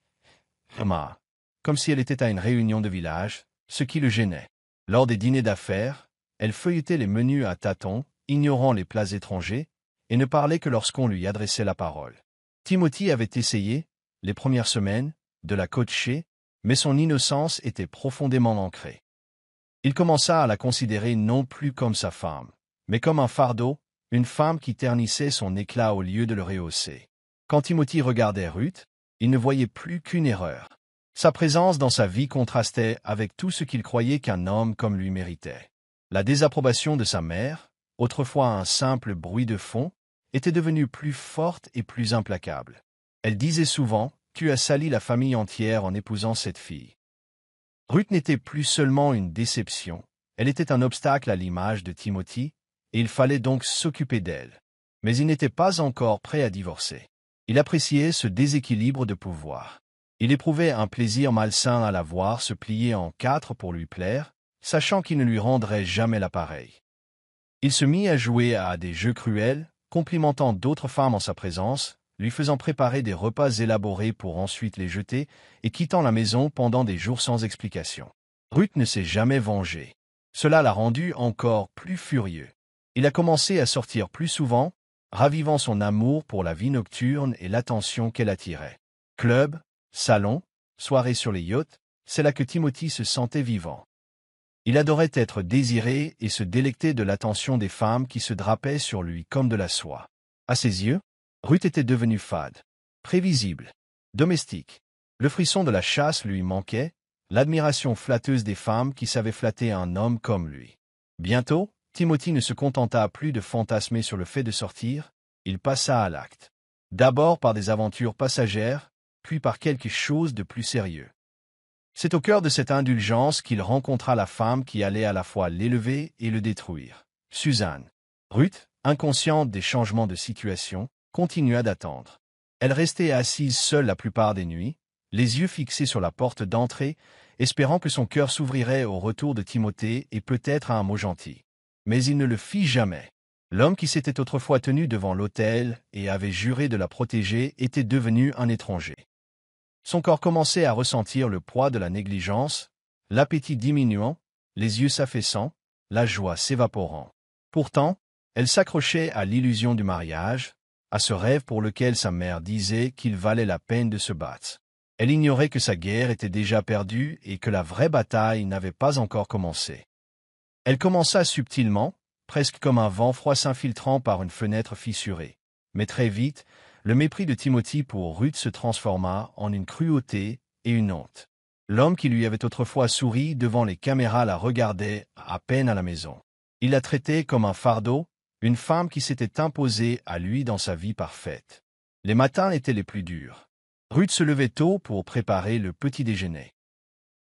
Thomas, comme si elle était à une réunion de village, ce qui le gênait. Lors des dîners d'affaires, elle feuilletait les menus à tâtons, ignorant les plats étrangers, et ne parlait que lorsqu'on lui adressait la parole. Timothy avait essayé, les premières semaines, de la coacher, mais son innocence était profondément ancrée. Il commença à la considérer non plus comme sa femme, mais comme un fardeau, une femme qui ternissait son éclat au lieu de le rehausser. Quand Timothy regardait Ruth, il ne voyait plus qu'une erreur. Sa présence dans sa vie contrastait avec tout ce qu'il croyait qu'un homme comme lui méritait. La désapprobation de sa mère, autrefois un simple bruit de fond, était devenue plus forte et plus implacable. Elle disait souvent « Tu as sali la famille entière en épousant cette fille ». Ruth n'était plus seulement une déception, elle était un obstacle à l'image de Timothy, et il fallait donc s'occuper d'elle. Mais il n'était pas encore prêt à divorcer. Il appréciait ce déséquilibre de pouvoir. Il éprouvait un plaisir malsain à la voir se plier en quatre pour lui plaire, sachant qu'il ne lui rendrait jamais l'appareil. Il se mit à jouer à des jeux cruels, complimentant d'autres femmes en sa présence, lui faisant préparer des repas élaborés pour ensuite les jeter, et quittant la maison pendant des jours sans explication. Ruth ne s'est jamais vengée. Cela l'a rendu encore plus furieux. Il a commencé à sortir plus souvent, ravivant son amour pour la vie nocturne et l'attention qu'elle attirait. Club, salon, soirée sur les yachts, c'est là que Timothy se sentait vivant. Il adorait être désiré et se délecter de l'attention des femmes qui se drapaient sur lui comme de la soie. À ses yeux, Ruth était devenue fade, prévisible, domestique. Le frisson de la chasse lui manquait, l'admiration flatteuse des femmes qui savaient flatter un homme comme lui. Bientôt, Timothy ne se contenta plus de fantasmer sur le fait de sortir, il passa à l'acte. D'abord par des aventures passagères, puis par quelque chose de plus sérieux. C'est au cœur de cette indulgence qu'il rencontra la femme qui allait à la fois l'élever et le détruire. Suzanne. Ruth, inconsciente des changements de situation, continua d'attendre. Elle restait assise seule la plupart des nuits, les yeux fixés sur la porte d'entrée, espérant que son cœur s'ouvrirait au retour de Timothée et peut-être à un mot gentil. Mais il ne le fit jamais. L'homme qui s'était autrefois tenu devant l'autel et avait juré de la protéger était devenu un étranger. Son corps commençait à ressentir le poids de la négligence, l'appétit diminuant, les yeux s'affaissant, la joie s'évaporant. Pourtant, elle s'accrochait à l'illusion du mariage, à ce rêve pour lequel sa mère disait qu'il valait la peine de se battre. Elle ignorait que sa guerre était déjà perdue et que la vraie bataille n'avait pas encore commencé. Elle commença subtilement, presque comme un vent froid s'infiltrant par une fenêtre fissurée. Mais très vite, le mépris de Timothy pour Ruth se transforma en une cruauté et une honte. L'homme qui lui avait autrefois souri devant les caméras la regardait à peine à la maison. Il la traitait comme un fardeau, une femme qui s'était imposée à lui dans sa vie parfaite. Les matins étaient les plus durs. Ruth se levait tôt pour préparer le petit déjeuner.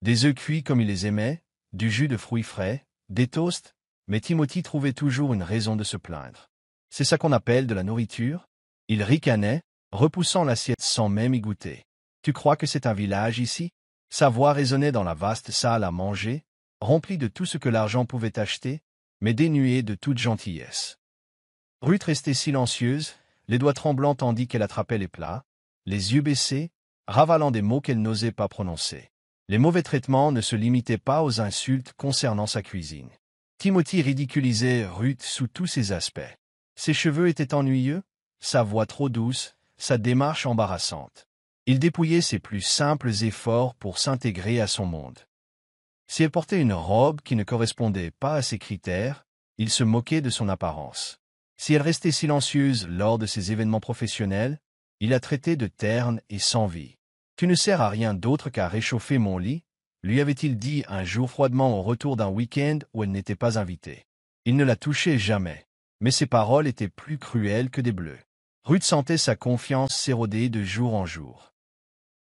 Des œufs cuits comme il les aimait, du jus de fruits frais, des toasts, mais Timothy trouvait toujours une raison de se plaindre. C'est ça qu'on appelle de la nourriture? Il ricanait, repoussant l'assiette sans même y goûter. « Tu crois que c'est un village ici ?» Sa voix résonnait dans la vaste salle à manger, remplie de tout ce que l'argent pouvait acheter, mais dénuée de toute gentillesse. Ruth restait silencieuse, les doigts tremblants tandis qu'elle attrapait les plats, les yeux baissés, ravalant des mots qu'elle n'osait pas prononcer. Les mauvais traitements ne se limitaient pas aux insultes concernant sa cuisine. Timothy ridiculisait Ruth sous tous ses aspects. Ses cheveux étaient ennuyeux, sa voix trop douce, sa démarche embarrassante. Il dépouillait ses plus simples efforts pour s'intégrer à son monde. Si elle portait une robe qui ne correspondait pas à ses critères, il se moquait de son apparence. Si elle restait silencieuse lors de ses événements professionnels, il la traitait de terne et sans vie. « Tu ne sers à rien d'autre qu'à réchauffer mon lit », lui avait-il dit un jour froidement au retour d'un week-end où elle n'était pas invitée. Il ne la touchait jamais, mais ses paroles étaient plus cruelles que des bleus. Ruth sentait sa confiance s'éroder de jour en jour.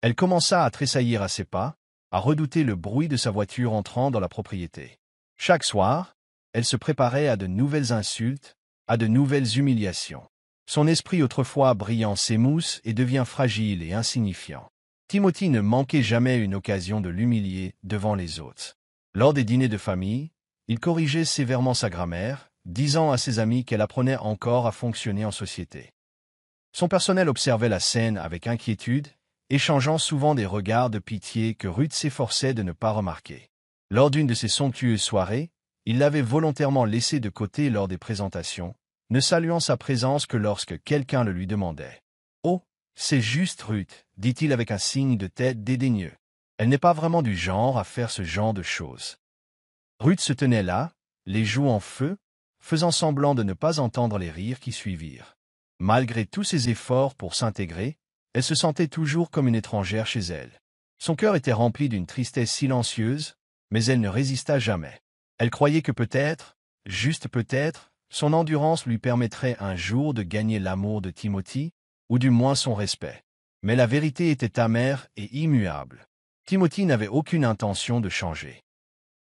Elle commença à tressaillir à ses pas, à redouter le bruit de sa voiture entrant dans la propriété. Chaque soir, elle se préparait à de nouvelles insultes, à de nouvelles humiliations. Son esprit autrefois brillant s'émousse et devient fragile et insignifiant. Timothy ne manquait jamais une occasion de l'humilier devant les autres. Lors des dîners de famille, il corrigeait sévèrement sa grammaire, disant à ses amis qu'elle apprenait encore à fonctionner en société. Son personnel observait la scène avec inquiétude, échangeant souvent des regards de pitié que Ruth s'efforçait de ne pas remarquer. Lors d'une de ces somptueuses soirées, il l'avait volontairement laissée de côté lors des présentations, ne saluant sa présence que lorsque quelqu'un le lui demandait. « Oh, c'est juste Ruth », dit-il avec un signe de tête dédaigneux. Elle n'est pas vraiment du genre à faire ce genre de choses. Ruth se tenait là, les joues en feu, faisant semblant de ne pas entendre les rires qui suivirent. Malgré tous ses efforts pour s'intégrer, elle se sentait toujours comme une étrangère chez elle. Son cœur était rempli d'une tristesse silencieuse, mais elle ne résista jamais. Elle croyait que peut-être, juste peut-être, son endurance lui permettrait un jour de gagner l'amour de Timothy, ou du moins son respect. Mais la vérité était amère et immuable. Timothy n'avait aucune intention de changer.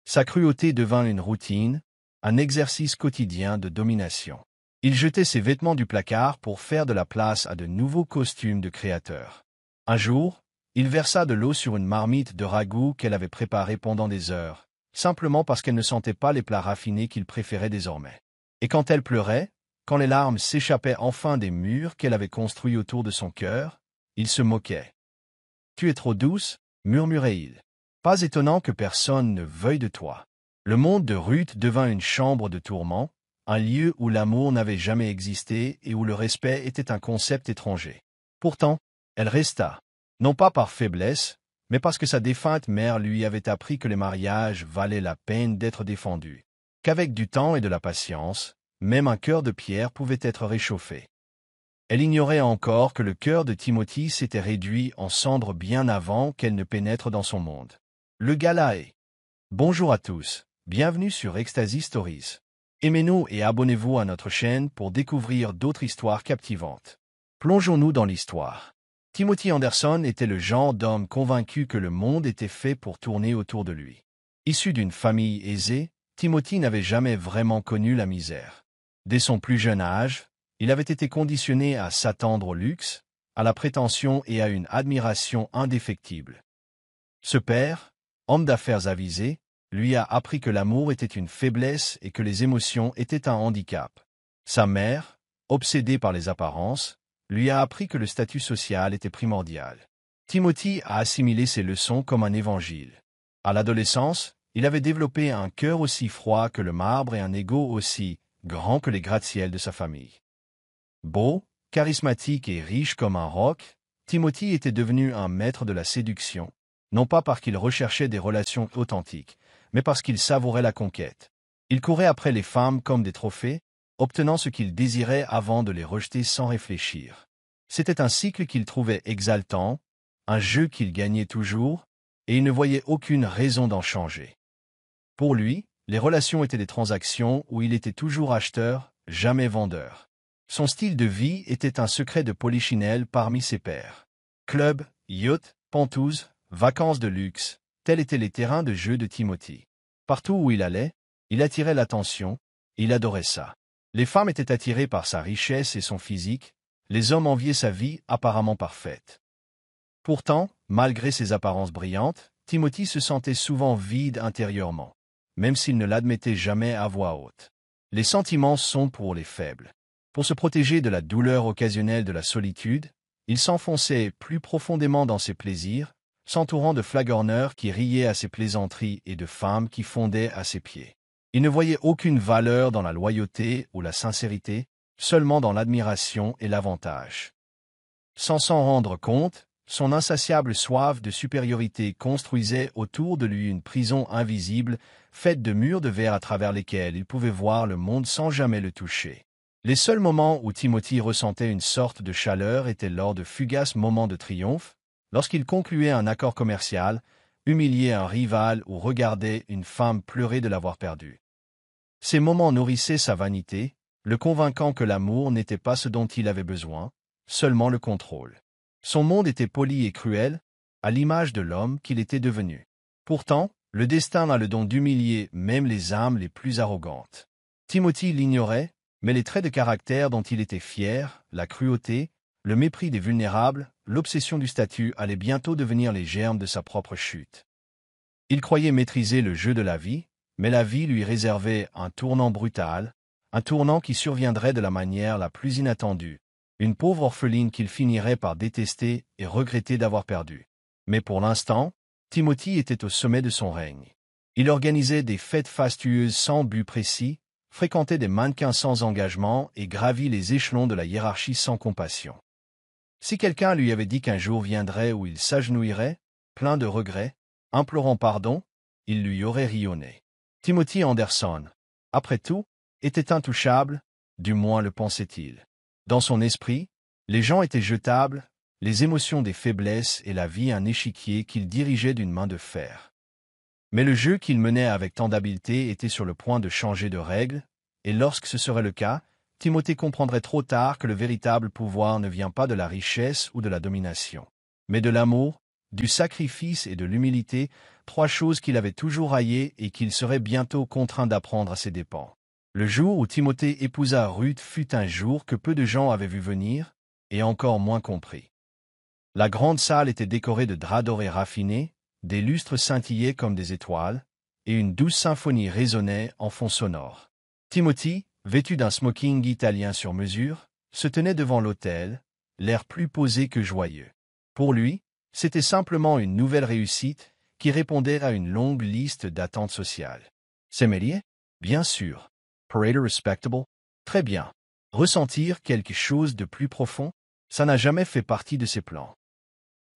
Sa cruauté devint une routine, un exercice quotidien de domination. Il jetait ses vêtements du placard pour faire de la place à de nouveaux costumes de créateur. Un jour, il versa de l'eau sur une marmite de ragoût qu'elle avait préparée pendant des heures, simplement parce qu'elle ne sentait pas les plats raffinés qu'il préférait désormais. Et quand elle pleurait, quand les larmes s'échappaient enfin des murs qu'elle avait construits autour de son cœur, il se moquait. « Tu es trop douce » murmurait-il. « Pas étonnant que personne ne veuille de toi. » Le monde de Ruth devint une chambre de tourment, un lieu où l'amour n'avait jamais existé et où le respect était un concept étranger. Pourtant, elle resta, non pas par faiblesse, mais parce que sa défunte mère lui avait appris que les mariages valaient la peine d'être défendus, qu'avec du temps et de la patience, même un cœur de pierre pouvait être réchauffé. Elle ignorait encore que le cœur de Timothy s'était réduit en cendres bien avant qu'elle ne pénètre dans son monde. Le gala est. Bonjour à tous, bienvenue sur Ecstasy Stories. Aimez-nous et abonnez-vous à notre chaîne pour découvrir d'autres histoires captivantes. Plongeons-nous dans l'histoire. Timothy Anderson était le genre d'homme convaincu que le monde était fait pour tourner autour de lui. Issu d'une famille aisée, Timothy n'avait jamais vraiment connu la misère. Dès son plus jeune âge, il avait été conditionné à s'attendre au luxe, à la prétention et à une admiration indéfectible. Ce père, homme d'affaires avisé, lui a appris que l'amour était une faiblesse et que les émotions étaient un handicap. Sa mère, obsédée par les apparences, lui a appris que le statut social était primordial. Timothy a assimilé ces leçons comme un évangile. À l'adolescence, il avait développé un cœur aussi froid que le marbre et un ego aussi grand que les gratte-ciels de sa famille. Beau, charismatique et riche comme un roc, Timothy était devenu un maître de la séduction, non pas parce qu'il recherchait des relations authentiques, mais parce qu'il savourait la conquête. Il courait après les femmes comme des trophées, obtenant ce qu'il désirait avant de les rejeter sans réfléchir. C'était un cycle qu'il trouvait exaltant, un jeu qu'il gagnait toujours, et il ne voyait aucune raison d'en changer. Pour lui, les relations étaient des transactions où il était toujours acheteur, jamais vendeur. Son style de vie était un secret de polichinelle parmi ses pairs. Club, yacht, pentouses, vacances de luxe, tels étaient les terrains de jeu de Timothy. Partout où il allait, il attirait l'attention, et il adorait ça. Les femmes étaient attirées par sa richesse et son physique, Les hommes enviaient sa vie apparemment parfaite. Pourtant, malgré ses apparences brillantes, Timothy se sentait souvent vide intérieurement, même s'il ne l'admettait jamais à voix haute. Les sentiments sont pour les faibles. Pour se protéger de la douleur occasionnelle de la solitude, il s'enfonçait plus profondément dans ses plaisirs, s'entourant de flagorneurs qui riaient à ses plaisanteries et de femmes qui fondaient à ses pieds. Il ne voyait aucune valeur dans la loyauté ou la sincérité, seulement dans l'admiration et l'avantage. Sans s'en rendre compte, son insatiable soif de supériorité construisait autour de lui une prison invisible, faite de murs de verre à travers lesquels il pouvait voir le monde sans jamais le toucher. Les seuls moments où Timothy ressentait une sorte de chaleur étaient lors de fugaces moments de triomphe, lorsqu'il concluait un accord commercial, humiliait un rival ou regardait une femme pleurer de l'avoir perdue. Ces moments nourrissaient sa vanité, le convainquant que l'amour n'était pas ce dont il avait besoin, seulement le contrôle. Son monde était poli et cruel, à l'image de l'homme qu'il était devenu. Pourtant, le destin a le don d'humilier même les âmes les plus arrogantes. Timothy l'ignorait, mais les traits de caractère dont il était fier, la cruauté, le mépris des vulnérables, l'obsession du statut allaient bientôt devenir les germes de sa propre chute. Il croyait maîtriser le jeu de la vie, mais la vie lui réservait un tournant brutal, un tournant qui surviendrait de la manière la plus inattendue, une pauvre orpheline qu'il finirait par détester et regretter d'avoir perdue. Mais pour l'instant, Timothy était au sommet de son règne. Il organisait des fêtes fastueuses sans but précis, fréquentait des mannequins sans engagement et gravit les échelons de la hiérarchie sans compassion. Si quelqu'un lui avait dit qu'un jour viendrait où il s'agenouillerait, plein de regrets, implorant pardon, il lui aurait rionné. Timothy Anderson, après tout, était intouchable, du moins le pensait-il. Dans son esprit, les gens étaient jetables, les émotions des faiblesses et la vie un échiquier qu'il dirigeait d'une main de fer. Mais le jeu qu'il menait avec tant d'habileté était sur le point de changer de règle, et lorsque ce serait le cas, Timothée comprendrait trop tard que le véritable pouvoir ne vient pas de la richesse ou de la domination, mais de l'amour, du sacrifice et de l'humilité, trois choses qu'il avait toujours haïes et qu'il serait bientôt contraint d'apprendre à ses dépens. Le jour où Timothée épousa Ruth fut un jour que peu de gens avaient vu venir, et encore moins compris. La grande salle était décorée de draps dorés raffinés, des lustres scintillaient comme des étoiles, et une douce symphonie résonnait en fond sonore. Timothy, vêtu d'un smoking italien sur mesure, se tenait devant l'autel, l'air plus posé que joyeux. Pour lui, c'était simplement une nouvelle réussite qui répondait à une longue liste d'attentes sociales. S'aimer? Bien sûr. Paraître respectable? Très bien. Ressentir quelque chose de plus profond? Ça n'a jamais fait partie de ses plans.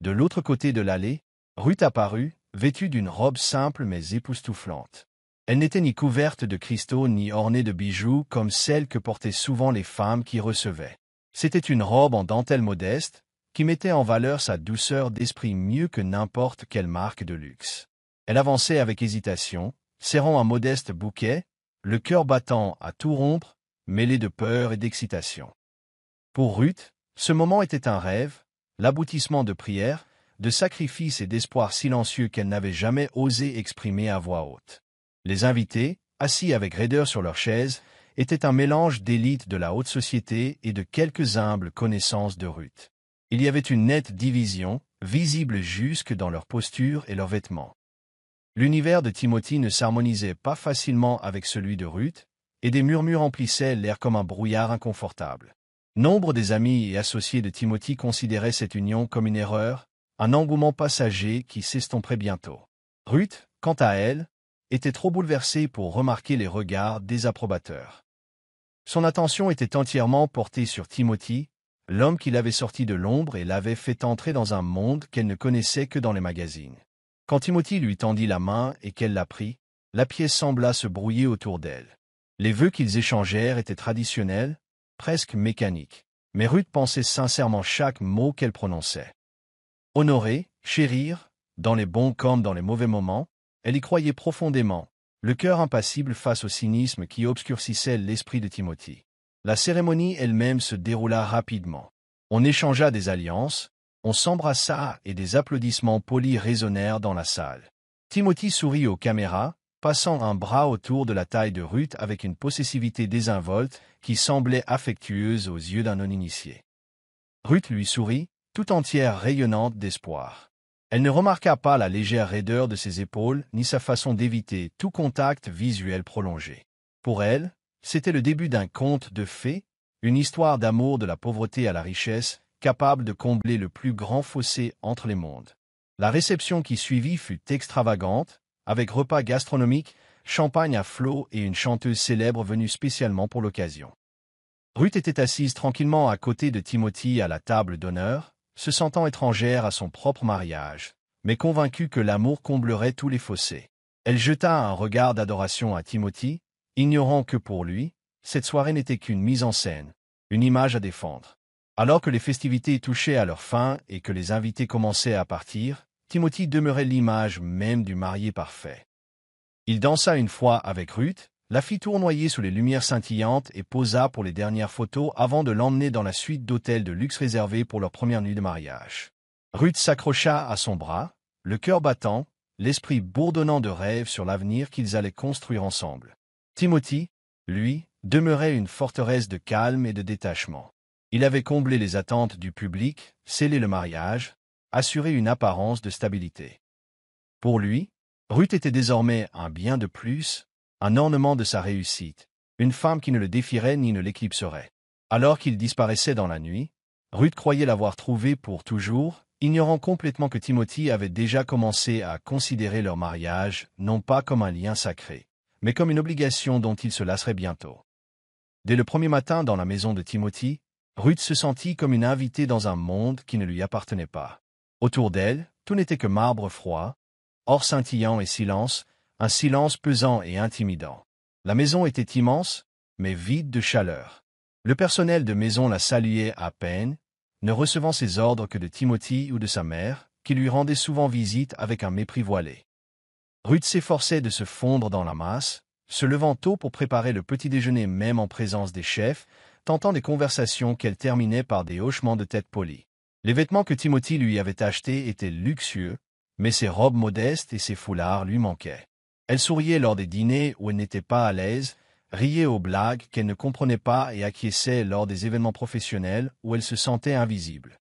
De l'autre côté de l'allée, Ruth apparut, vêtue d'une robe simple mais époustouflante. Elle n'était ni couverte de cristaux ni ornée de bijoux comme celles que portaient souvent les femmes qui recevaient. C'était une robe en dentelle modeste, qui mettait en valeur sa douceur d'esprit mieux que n'importe quelle marque de luxe. Elle avançait avec hésitation, serrant un modeste bouquet, le cœur battant à tout rompre, mêlé de peur et d'excitation. Pour Ruth, ce moment était un rêve, l'aboutissement de prières, de sacrifices et d'espoirs silencieux qu'elle n'avait jamais osé exprimer à voix haute. Les invités, assis avec raideur sur leurs chaises, étaient un mélange d'élite de la haute société et de quelques humbles connaissances de Ruth. Il y avait une nette division, visible jusque dans leur posture et leurs vêtements. L'univers de Timothy ne s'harmonisait pas facilement avec celui de Ruth, et des murmures emplissaient l'air comme un brouillard inconfortable. Nombre des amis et associés de Timothy considéraient cette union comme une erreur, un engouement passager qui s'estomperait bientôt. Ruth, quant à elle, était trop bouleversée pour remarquer les regards désapprobateurs. Son attention était entièrement portée sur Timothy, l'homme qui l'avait sorti de l'ombre et l'avait fait entrer dans un monde qu'elle ne connaissait que dans les magazines. Quand Timothy lui tendit la main et qu'elle la prit, la pièce sembla se brouiller autour d'elle. Les vœux qu'ils échangèrent étaient traditionnels, presque mécaniques, mais Ruth pensait sincèrement chaque mot qu'elle prononçait. Honorer, chérir, dans les bons comme dans les mauvais moments, elle y croyait profondément, le cœur impassible face au cynisme qui obscurcissait l'esprit de Timothy. La cérémonie elle-même se déroula rapidement. On échangea des alliances, on s'embrassa et des applaudissements polis résonnèrent dans la salle. Timothy sourit aux caméras, passant un bras autour de la taille de Ruth avec une possessivité désinvolte qui semblait affectueuse aux yeux d'un non-initié. Ruth lui sourit, tout entière rayonnante d'espoir. Elle ne remarqua pas la légère raideur de ses épaules ni sa façon d'éviter tout contact visuel prolongé. Pour elle, c'était le début d'un conte de fées, une histoire d'amour de la pauvreté à la richesse, capable de combler le plus grand fossé entre les mondes. La réception qui suivit fut extravagante, avec repas gastronomiques, champagne à flots et une chanteuse célèbre venue spécialement pour l'occasion. Ruth était assise tranquillement à côté de Timothy à la table d'honneur, se sentant étrangère à son propre mariage, mais convaincue que l'amour comblerait tous les fossés. Elle jeta un regard d'adoration à Timothy, ignorant que pour lui, cette soirée n'était qu'une mise en scène, une image à défendre. Alors que les festivités touchaient à leur fin et que les invités commençaient à partir, Timothy demeurait l'image même du marié parfait. Il dansa une fois avec Ruth, la fit tournoyer sous les lumières scintillantes et posa pour les dernières photos avant de l'emmener dans la suite d'hôtels de luxe réservés pour leur première nuit de mariage. Ruth s'accrocha à son bras, le cœur battant, l'esprit bourdonnant de rêves sur l'avenir qu'ils allaient construire ensemble. Timothy, lui, demeurait une forteresse de calme et de détachement. Il avait comblé les attentes du public, scellé le mariage, assuré une apparence de stabilité. Pour lui, Ruth était désormais un bien de plus, un ornement de sa réussite, une femme qui ne le défierait ni ne l'éclipserait. Alors qu'il disparaissait dans la nuit, Ruth croyait l'avoir trouvé pour toujours, ignorant complètement que Timothy avait déjà commencé à considérer leur mariage non pas comme un lien sacré, mais comme une obligation dont il se lasserait bientôt. Dès le premier matin dans la maison de Timothy, Ruth se sentit comme une invitée dans un monde qui ne lui appartenait pas. Autour d'elle, tout n'était que marbre froid, or scintillant et silence, un silence pesant et intimidant. La maison était immense, mais vide de chaleur. Le personnel de maison la saluait à peine, ne recevant ses ordres que de Timothy ou de sa mère, qui lui rendait souvent visite avec un mépris voilé. Ruth s'efforçait de se fondre dans la masse, se levant tôt pour préparer le petit déjeuner même en présence des chefs, tentant des conversations qu'elle terminait par des hochements de tête polis. Les vêtements que Timothy lui avait achetés étaient luxueux, mais ses robes modestes et ses foulards lui manquaient. Elle souriait lors des dîners où elle n'était pas à l'aise, riait aux blagues qu'elle ne comprenait pas et acquiesçait lors des événements professionnels où elle se sentait invisible.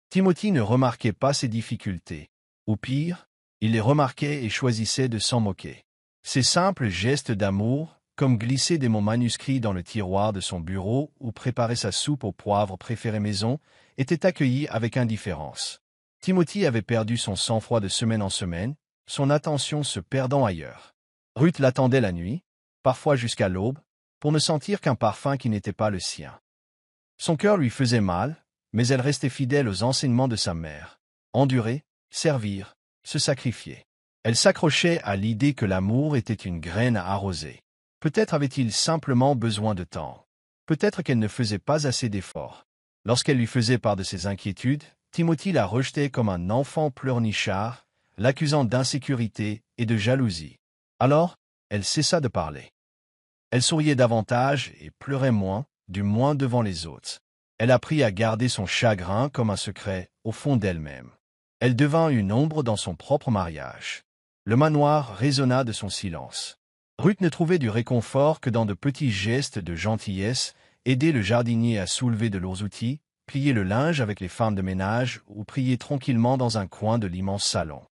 Timothy ne remarquait pas ses difficultés. Ou pire, il les remarquait et choisissait de s'en moquer. Ces simples gestes d'amour, comme glisser des mots manuscrits dans le tiroir de son bureau ou préparer sa soupe au poivre préférée maison, étaient accueillis avec indifférence. Timothy avait perdu son sang-froid de semaine en semaine, son attention se perdant ailleurs. Ruth l'attendait la nuit, parfois jusqu'à l'aube, pour ne sentir qu'un parfum qui n'était pas le sien. Son cœur lui faisait mal, mais elle restait fidèle aux enseignements de sa mère. Endurer, servir, se sacrifier. Elle s'accrochait à l'idée que l'amour était une graine à arroser. Peut-être avait-il simplement besoin de temps. Peut-être qu'elle ne faisait pas assez d'efforts. Lorsqu'elle lui faisait part de ses inquiétudes, Timothy la rejetait comme un enfant pleurnichard, l'accusant d'insécurité et de jalousie. Alors, elle cessa de parler. Elle souriait davantage et pleurait moins, du moins devant les autres. Elle apprit à garder son chagrin comme un secret au fond d'elle-même. Elle devint une ombre dans son propre mariage. Le manoir résonna de son silence. Ruth ne trouvait du réconfort que dans de petits gestes de gentillesse, aider le jardinier à soulever de lourds outils, plier le linge avec les femmes de ménage ou prier tranquillement dans un coin de l'immense salon.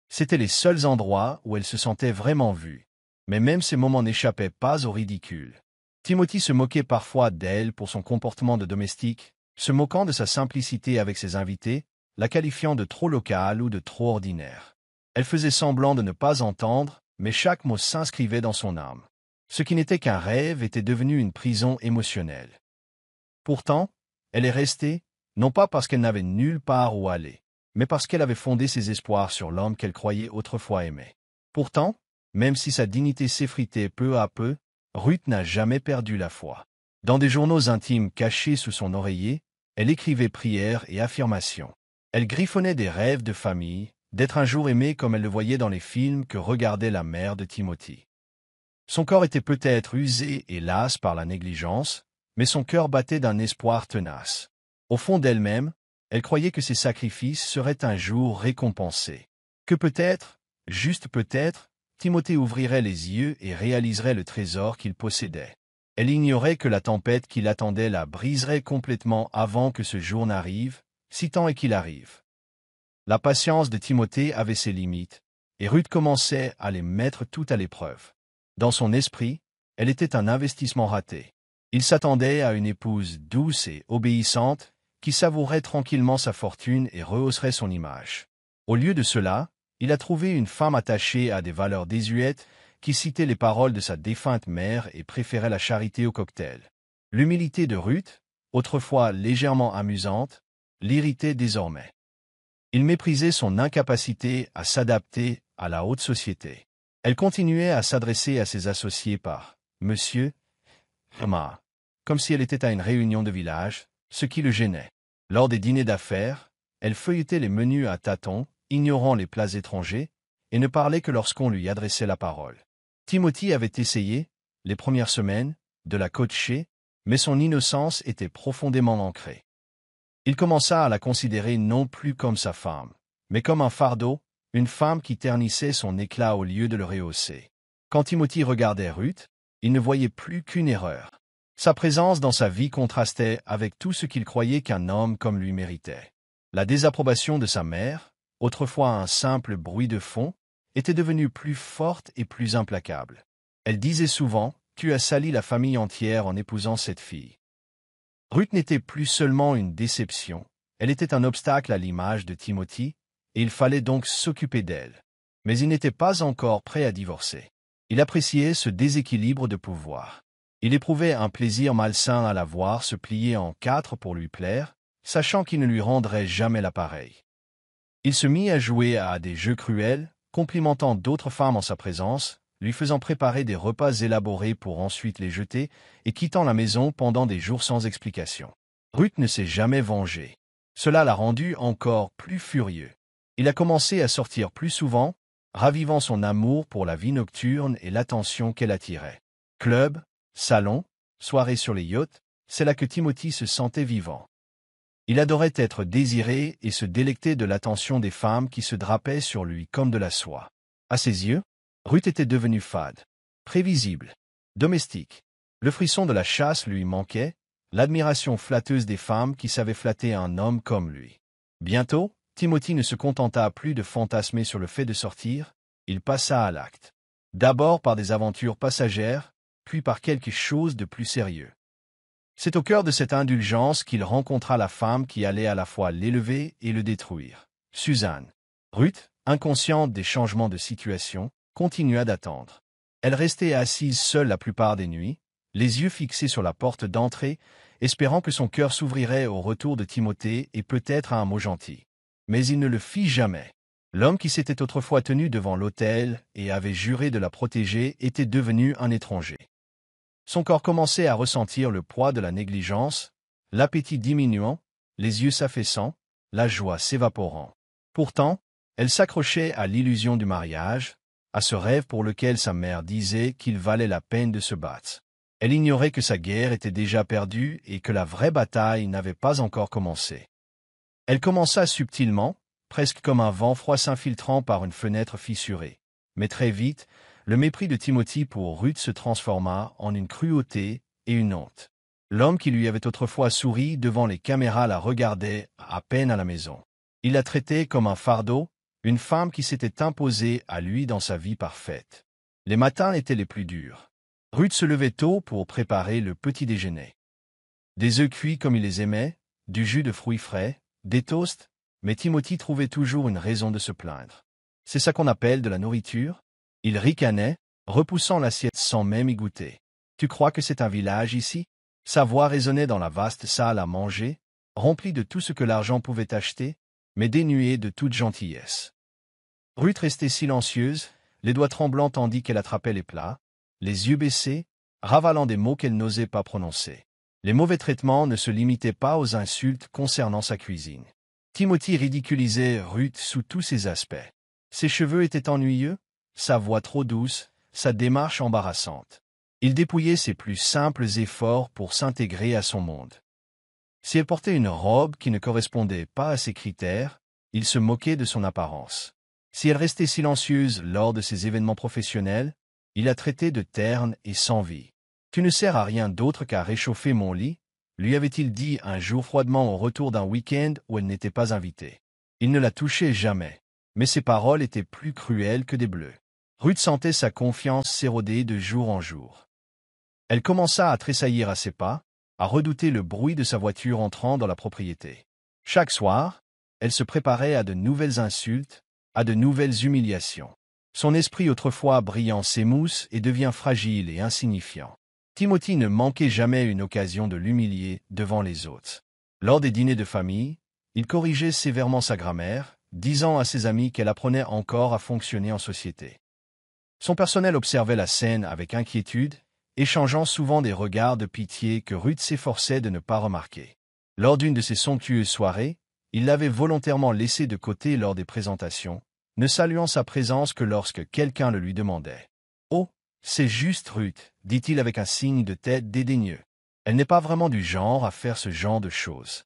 C'étaient les seuls endroits où elle se sentait vraiment vue. Mais même ces moments n'échappaient pas au ridicule. Timothy se moquait parfois d'elle pour son comportement de domestique, se moquant de sa simplicité avec ses invités, la qualifiant de trop locale ou de trop ordinaire. Elle faisait semblant de ne pas entendre, mais chaque mot s'inscrivait dans son âme. Ce qui n'était qu'un rêve était devenu une prison émotionnelle. Pourtant, elle est restée, non pas parce qu'elle n'avait nulle part où aller, mais parce qu'elle avait fondé ses espoirs sur l'homme qu'elle croyait autrefois aimer. Pourtant, même si sa dignité s'effritait peu à peu, Ruth n'a jamais perdu la foi. Dans des journaux intimes cachés sous son oreiller, elle écrivait prières et affirmations. Elle griffonnait des rêves de famille, d'être un jour aimée comme elle le voyait dans les films que regardait la mère de Timothy. Son corps était peut-être usé et las par la négligence, mais son cœur battait d'un espoir tenace. Au fond d'elle-même, elle croyait que ses sacrifices seraient un jour récompensés. Que peut-être, juste peut-être, Timothée ouvrirait les yeux et réaliserait le trésor qu'il possédait. Elle ignorait que la tempête qui l'attendait la briserait complètement avant que ce jour n'arrive, si tant est qu'il arrive. La patience de Timothée avait ses limites, et Ruth commençait à les mettre toutes à l'épreuve. Dans son esprit, elle était un investissement raté. Il s'attendait à une épouse douce et obéissante, qui savourerait tranquillement sa fortune et rehausserait son image. Au lieu de cela, il a trouvé une femme attachée à des valeurs désuètes, qui citait les paroles de sa défunte mère et préférait la charité au cocktail. L'humilité de Ruth, autrefois légèrement amusante, l'irritait désormais. Il méprisait son incapacité à s'adapter à la haute société. Elle continuait à s'adresser à ses associés par « Monsieur » Thomas, comme si elle était à une réunion de village, ce qui le gênait. Lors des dîners d'affaires, elle feuilletait les menus à tâtons, ignorant les plats étrangers, et ne parlait que lorsqu'on lui adressait la parole. Timothy avait essayé, les premières semaines, de la coacher, mais son innocence était profondément ancrée. Il commença à la considérer non plus comme sa femme, mais comme un fardeau, une femme qui ternissait son éclat au lieu de le rehausser. Quand Timothy regardait Ruth, il ne voyait plus qu'une erreur. Sa présence dans sa vie contrastait avec tout ce qu'il croyait qu'un homme comme lui méritait. La désapprobation de sa mère, autrefois un simple bruit de fond, était devenue plus forte et plus implacable. Elle disait souvent « Tu as sali la famille entière en épousant cette fille ». Ruth n'était plus seulement une déception, elle était un obstacle à l'image de Timothy, et il fallait donc s'occuper d'elle. Mais il n'était pas encore prêt à divorcer. Il appréciait ce déséquilibre de pouvoir. Il éprouvait un plaisir malsain à la voir se plier en quatre pour lui plaire, sachant qu'il ne lui rendrait jamais l'appareil. Il se mit à jouer à des jeux cruels, complimentant d'autres femmes en sa présence, lui faisant préparer des repas élaborés pour ensuite les jeter, et quittant la maison pendant des jours sans explication. Ruth ne s'est jamais vengée. Cela l'a rendu encore plus furieux. Il a commencé à sortir plus souvent, ravivant son amour pour la vie nocturne et l'attention qu'elle attirait. Club, salon, soirée sur les yachts, c'est là que Timothy se sentait vivant. Il adorait être désiré et se délecter de l'attention des femmes qui se drapaient sur lui comme de la soie. À ses yeux, Ruth était devenue fade, prévisible, domestique. Le frisson de la chasse lui manquait, l'admiration flatteuse des femmes qui savaient flatter un homme comme lui. Bientôt, Timothy ne se contenta plus de fantasmer sur le fait de sortir, il passa à l'acte. D'abord par des aventures passagères, puis par quelque chose de plus sérieux. C'est au cœur de cette indulgence qu'il rencontra la femme qui allait à la fois l'élever et le détruire. Suzanne. Ruth, inconsciente des changements de situation, continua d'attendre. Elle restait assise seule la plupart des nuits, les yeux fixés sur la porte d'entrée, espérant que son cœur s'ouvrirait au retour de Timothée et peut-être à un mot gentil. Mais il ne le fit jamais. L'homme qui s'était autrefois tenu devant l'autel et avait juré de la protéger était devenu un étranger. Son corps commençait à ressentir le poids de la négligence, l'appétit diminuant, les yeux s'affaissant, la joie s'évaporant. Pourtant, elle s'accrochait à l'illusion du mariage, à ce rêve pour lequel sa mère disait qu'il valait la peine de se battre. Elle ignorait que sa guerre était déjà perdue et que la vraie bataille n'avait pas encore commencé. Elle commença subtilement, presque comme un vent froid s'infiltrant par une fenêtre fissurée. Mais très vite, le mépris de Timothy pour Ruth se transforma en une cruauté et une honte. L'homme qui lui avait autrefois souri devant les caméras la regardait à peine à la maison. Il la traitait comme un fardeau, une femme qui s'était imposée à lui dans sa vie parfaite. Les matins étaient les plus durs. Ruth se levait tôt pour préparer le petit déjeuner. Des œufs cuits comme il les aimait, du jus de fruits frais, des toasts, mais Timothy trouvait toujours une raison de se plaindre. C'est ça qu'on appelle de la nourriture? Il ricanait, repoussant l'assiette sans même y goûter. Tu crois que c'est un village ici? Sa voix résonnait dans la vaste salle à manger, remplie de tout ce que l'argent pouvait acheter, mais dénuée de toute gentillesse. Ruth restait silencieuse, les doigts tremblants tandis qu'elle attrapait les plats, les yeux baissés, ravalant des mots qu'elle n'osait pas prononcer. Les mauvais traitements ne se limitaient pas aux insultes concernant sa cuisine. Timothy ridiculisait Ruth sous tous ses aspects. Ses cheveux étaient ennuyeux, sa voix trop douce, sa démarche embarrassante. Il dépouillait ses plus simples efforts pour s'intégrer à son monde. Si elle portait une robe qui ne correspondait pas à ses critères, il se moquait de son apparence. Si elle restait silencieuse lors de ses événements professionnels, il la traitait de terne et sans vie. Tu ne sers à rien d'autre qu'à réchauffer mon lit, lui avait-il dit un jour froidement au retour d'un week-end où elle n'était pas invitée. Il ne la touchait jamais, mais ses paroles étaient plus cruelles que des bleus. Ruth sentait sa confiance s'éroder de jour en jour. Elle commença à tressaillir à ses pas, à redouter le bruit de sa voiture entrant dans la propriété. Chaque soir, elle se préparait à de nouvelles insultes, à de nouvelles humiliations. Son esprit autrefois brillant s'émousse et devient fragile et insignifiant. Timothy ne manquait jamais une occasion de l'humilier devant les autres. Lors des dîners de famille, il corrigeait sévèrement sa grammaire, disant à ses amis qu'elle apprenait encore à fonctionner en société. Son personnel observait la scène avec inquiétude, échangeant souvent des regards de pitié que Ruth s'efforçait de ne pas remarquer. Lors d'une de ces somptueuses soirées, il l'avait volontairement laissée de côté lors des présentations, ne saluant sa présence que lorsque quelqu'un le lui demandait. « Oh, c'est juste Ruth, dit-il avec un signe de tête dédaigneux. Elle n'est pas vraiment du genre à faire ce genre de choses. »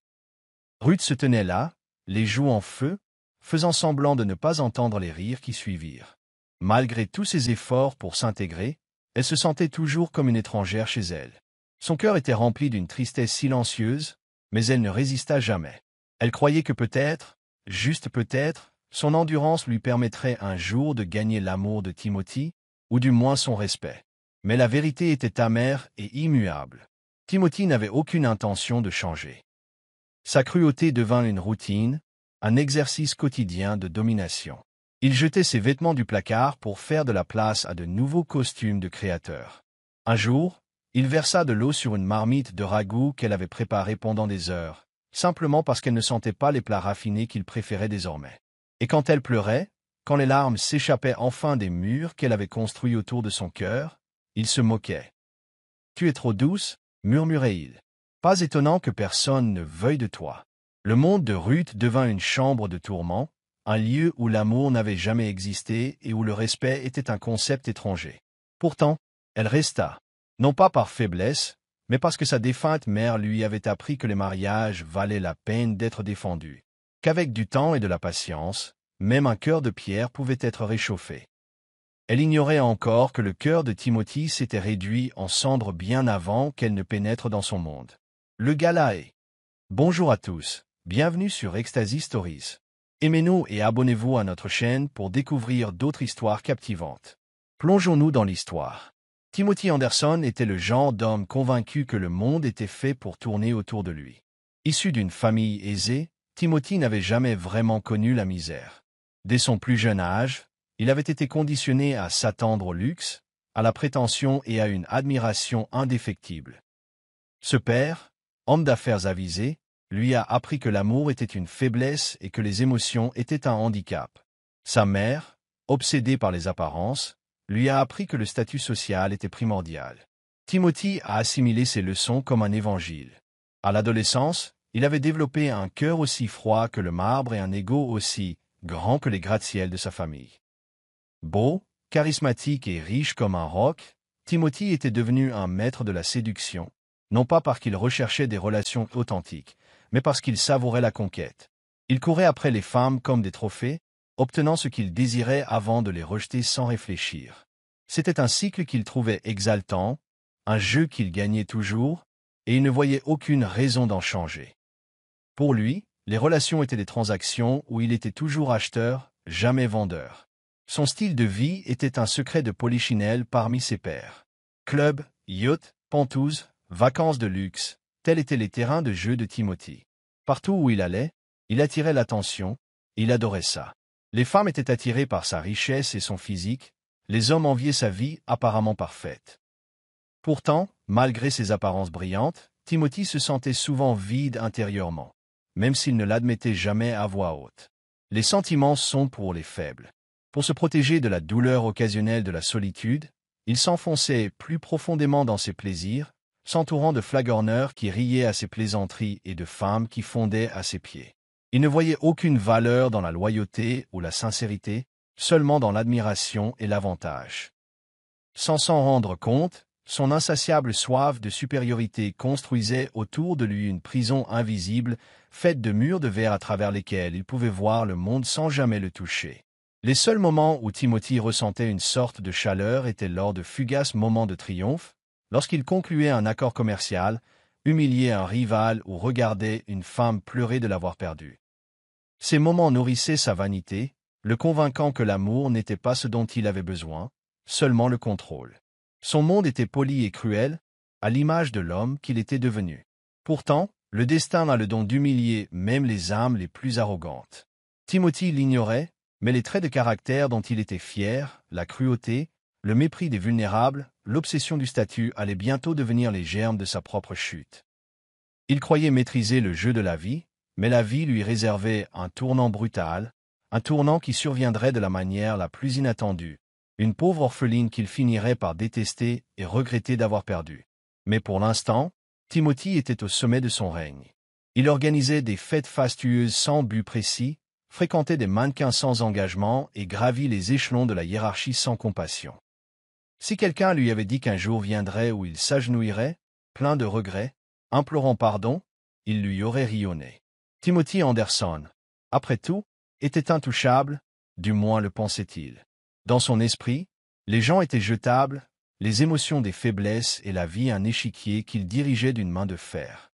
Ruth se tenait là, les joues en feu, faisant semblant de ne pas entendre les rires qui suivirent. Malgré tous ses efforts pour s'intégrer, elle se sentait toujours comme une étrangère chez elle. Son cœur était rempli d'une tristesse silencieuse, mais elle ne résista jamais. Elle croyait que peut-être, juste peut-être, son endurance lui permettrait un jour de gagner l'amour de Timothy, ou du moins son respect. Mais la vérité était amère et immuable. Timothy n'avait aucune intention de changer. Sa cruauté devint une routine, un exercice quotidien de domination. Il jetait ses vêtements du placard pour faire de la place à de nouveaux costumes de créateur. Un jour, il versa de l'eau sur une marmite de ragoût qu'elle avait préparée pendant des heures, simplement parce qu'elle ne sentait pas les plats raffinés qu'il préférait désormais. Et quand elle pleurait, quand les larmes s'échappaient enfin des murs qu'elle avait construits autour de son cœur, il se moquait. « Tu es trop douce, murmurait-il. Pas étonnant que personne ne veuille de toi. » Le monde de Ruth devint une chambre de tourment, un lieu où l'amour n'avait jamais existé et où le respect était un concept étranger. Pourtant, elle resta, non pas par faiblesse, mais parce que sa défunte mère lui avait appris que les mariages valaient la peine d'être défendus, qu'avec du temps et de la patience, même un cœur de pierre pouvait être réchauffé. Elle ignorait encore que le cœur de Timothy s'était réduit en cendres bien avant qu'elle ne pénètre dans son monde. Le gala est. Bonjour à tous, bienvenue sur Ecstasy Stories. Aimez-nous et abonnez-vous à notre chaîne pour découvrir d'autres histoires captivantes. Plongeons-nous dans l'histoire. Timothy Anderson était le genre d'homme convaincu que le monde était fait pour tourner autour de lui. Issu d'une famille aisée, Timothy n'avait jamais vraiment connu la misère. Dès son plus jeune âge, il avait été conditionné à s'attendre au luxe, à la prétention et à une admiration indéfectible. Ce père, homme d'affaires avisé, lui a appris que l'amour était une faiblesse et que les émotions étaient un handicap. Sa mère, obsédée par les apparences, lui a appris que le statut social était primordial. Timothy a assimilé ces leçons comme un évangile. À l'adolescence, il avait développé un cœur aussi froid que le marbre et un ego aussi grand que les gratte-ciels de sa famille. Beau, charismatique et riche comme un roc, Timothy était devenu un maître de la séduction, non pas parce qu'il recherchait des relations authentiques, mais parce qu'il savourait la conquête. Il courait après les femmes comme des trophées, obtenant ce qu'il désirait avant de les rejeter sans réfléchir. C'était un cycle qu'il trouvait exaltant, un jeu qu'il gagnait toujours, et il ne voyait aucune raison d'en changer. Pour lui, les relations étaient des transactions où il était toujours acheteur, jamais vendeur. Son style de vie était un secret de polichinelle parmi ses pairs. Club, yacht, pentouses, vacances de luxe, tels étaient les terrains de jeu de Timothy. Partout où il allait, il attirait l'attention, et il adorait ça. Les femmes étaient attirées par sa richesse et son physique, les hommes enviaient sa vie apparemment parfaite. Pourtant, malgré ses apparences brillantes, Timothy se sentait souvent vide intérieurement, même s'il ne l'admettait jamais à voix haute. Les sentiments sont pour les faibles. Pour se protéger de la douleur occasionnelle de la solitude, il s'enfonçait plus profondément dans ses plaisirs, s'entourant de flagorneurs qui riaient à ses plaisanteries et de femmes qui fondaient à ses pieds. Il ne voyait aucune valeur dans la loyauté ou la sincérité, seulement dans l'admiration et l'avantage. Sans s'en rendre compte, son insatiable soif de supériorité construisait autour de lui une prison invisible, faite de murs de verre à travers lesquels il pouvait voir le monde sans jamais le toucher. Les seuls moments où Timothy ressentait une sorte de chaleur étaient lors de fugaces moments de triomphe, lorsqu'il concluait un accord commercial, humiliait un rival ou regardait une femme pleurer de l'avoir perdue. Ces moments nourrissaient sa vanité, le convainquant que l'amour n'était pas ce dont il avait besoin, seulement le contrôle. Son monde était poli et cruel, à l'image de l'homme qu'il était devenu. Pourtant, le destin a le don d'humilier même les âmes les plus arrogantes. Timothy l'ignorait, mais les traits de caractère dont il était fier, la cruauté, le mépris des vulnérables, l'obsession du statut allaient bientôt devenir les germes de sa propre chute. Il croyait maîtriser le jeu de la vie, mais la vie lui réservait un tournant brutal, un tournant qui surviendrait de la manière la plus inattendue, une pauvre orpheline qu'il finirait par détester et regretter d'avoir perdue. Mais pour l'instant, Timothy était au sommet de son règne. Il organisait des fêtes fastueuses sans but précis, fréquentait des mannequins sans engagement et gravit les échelons de la hiérarchie sans compassion. Si quelqu'un lui avait dit qu'un jour viendrait où il s'agenouillerait, plein de regrets, implorant pardon, il lui aurait rionné. Timothy Anderson, après tout, était intouchable, du moins le pensait-il. Dans son esprit, les gens étaient jetables, les émotions des faiblesses et la vie un échiquier qu'il dirigeait d'une main de fer.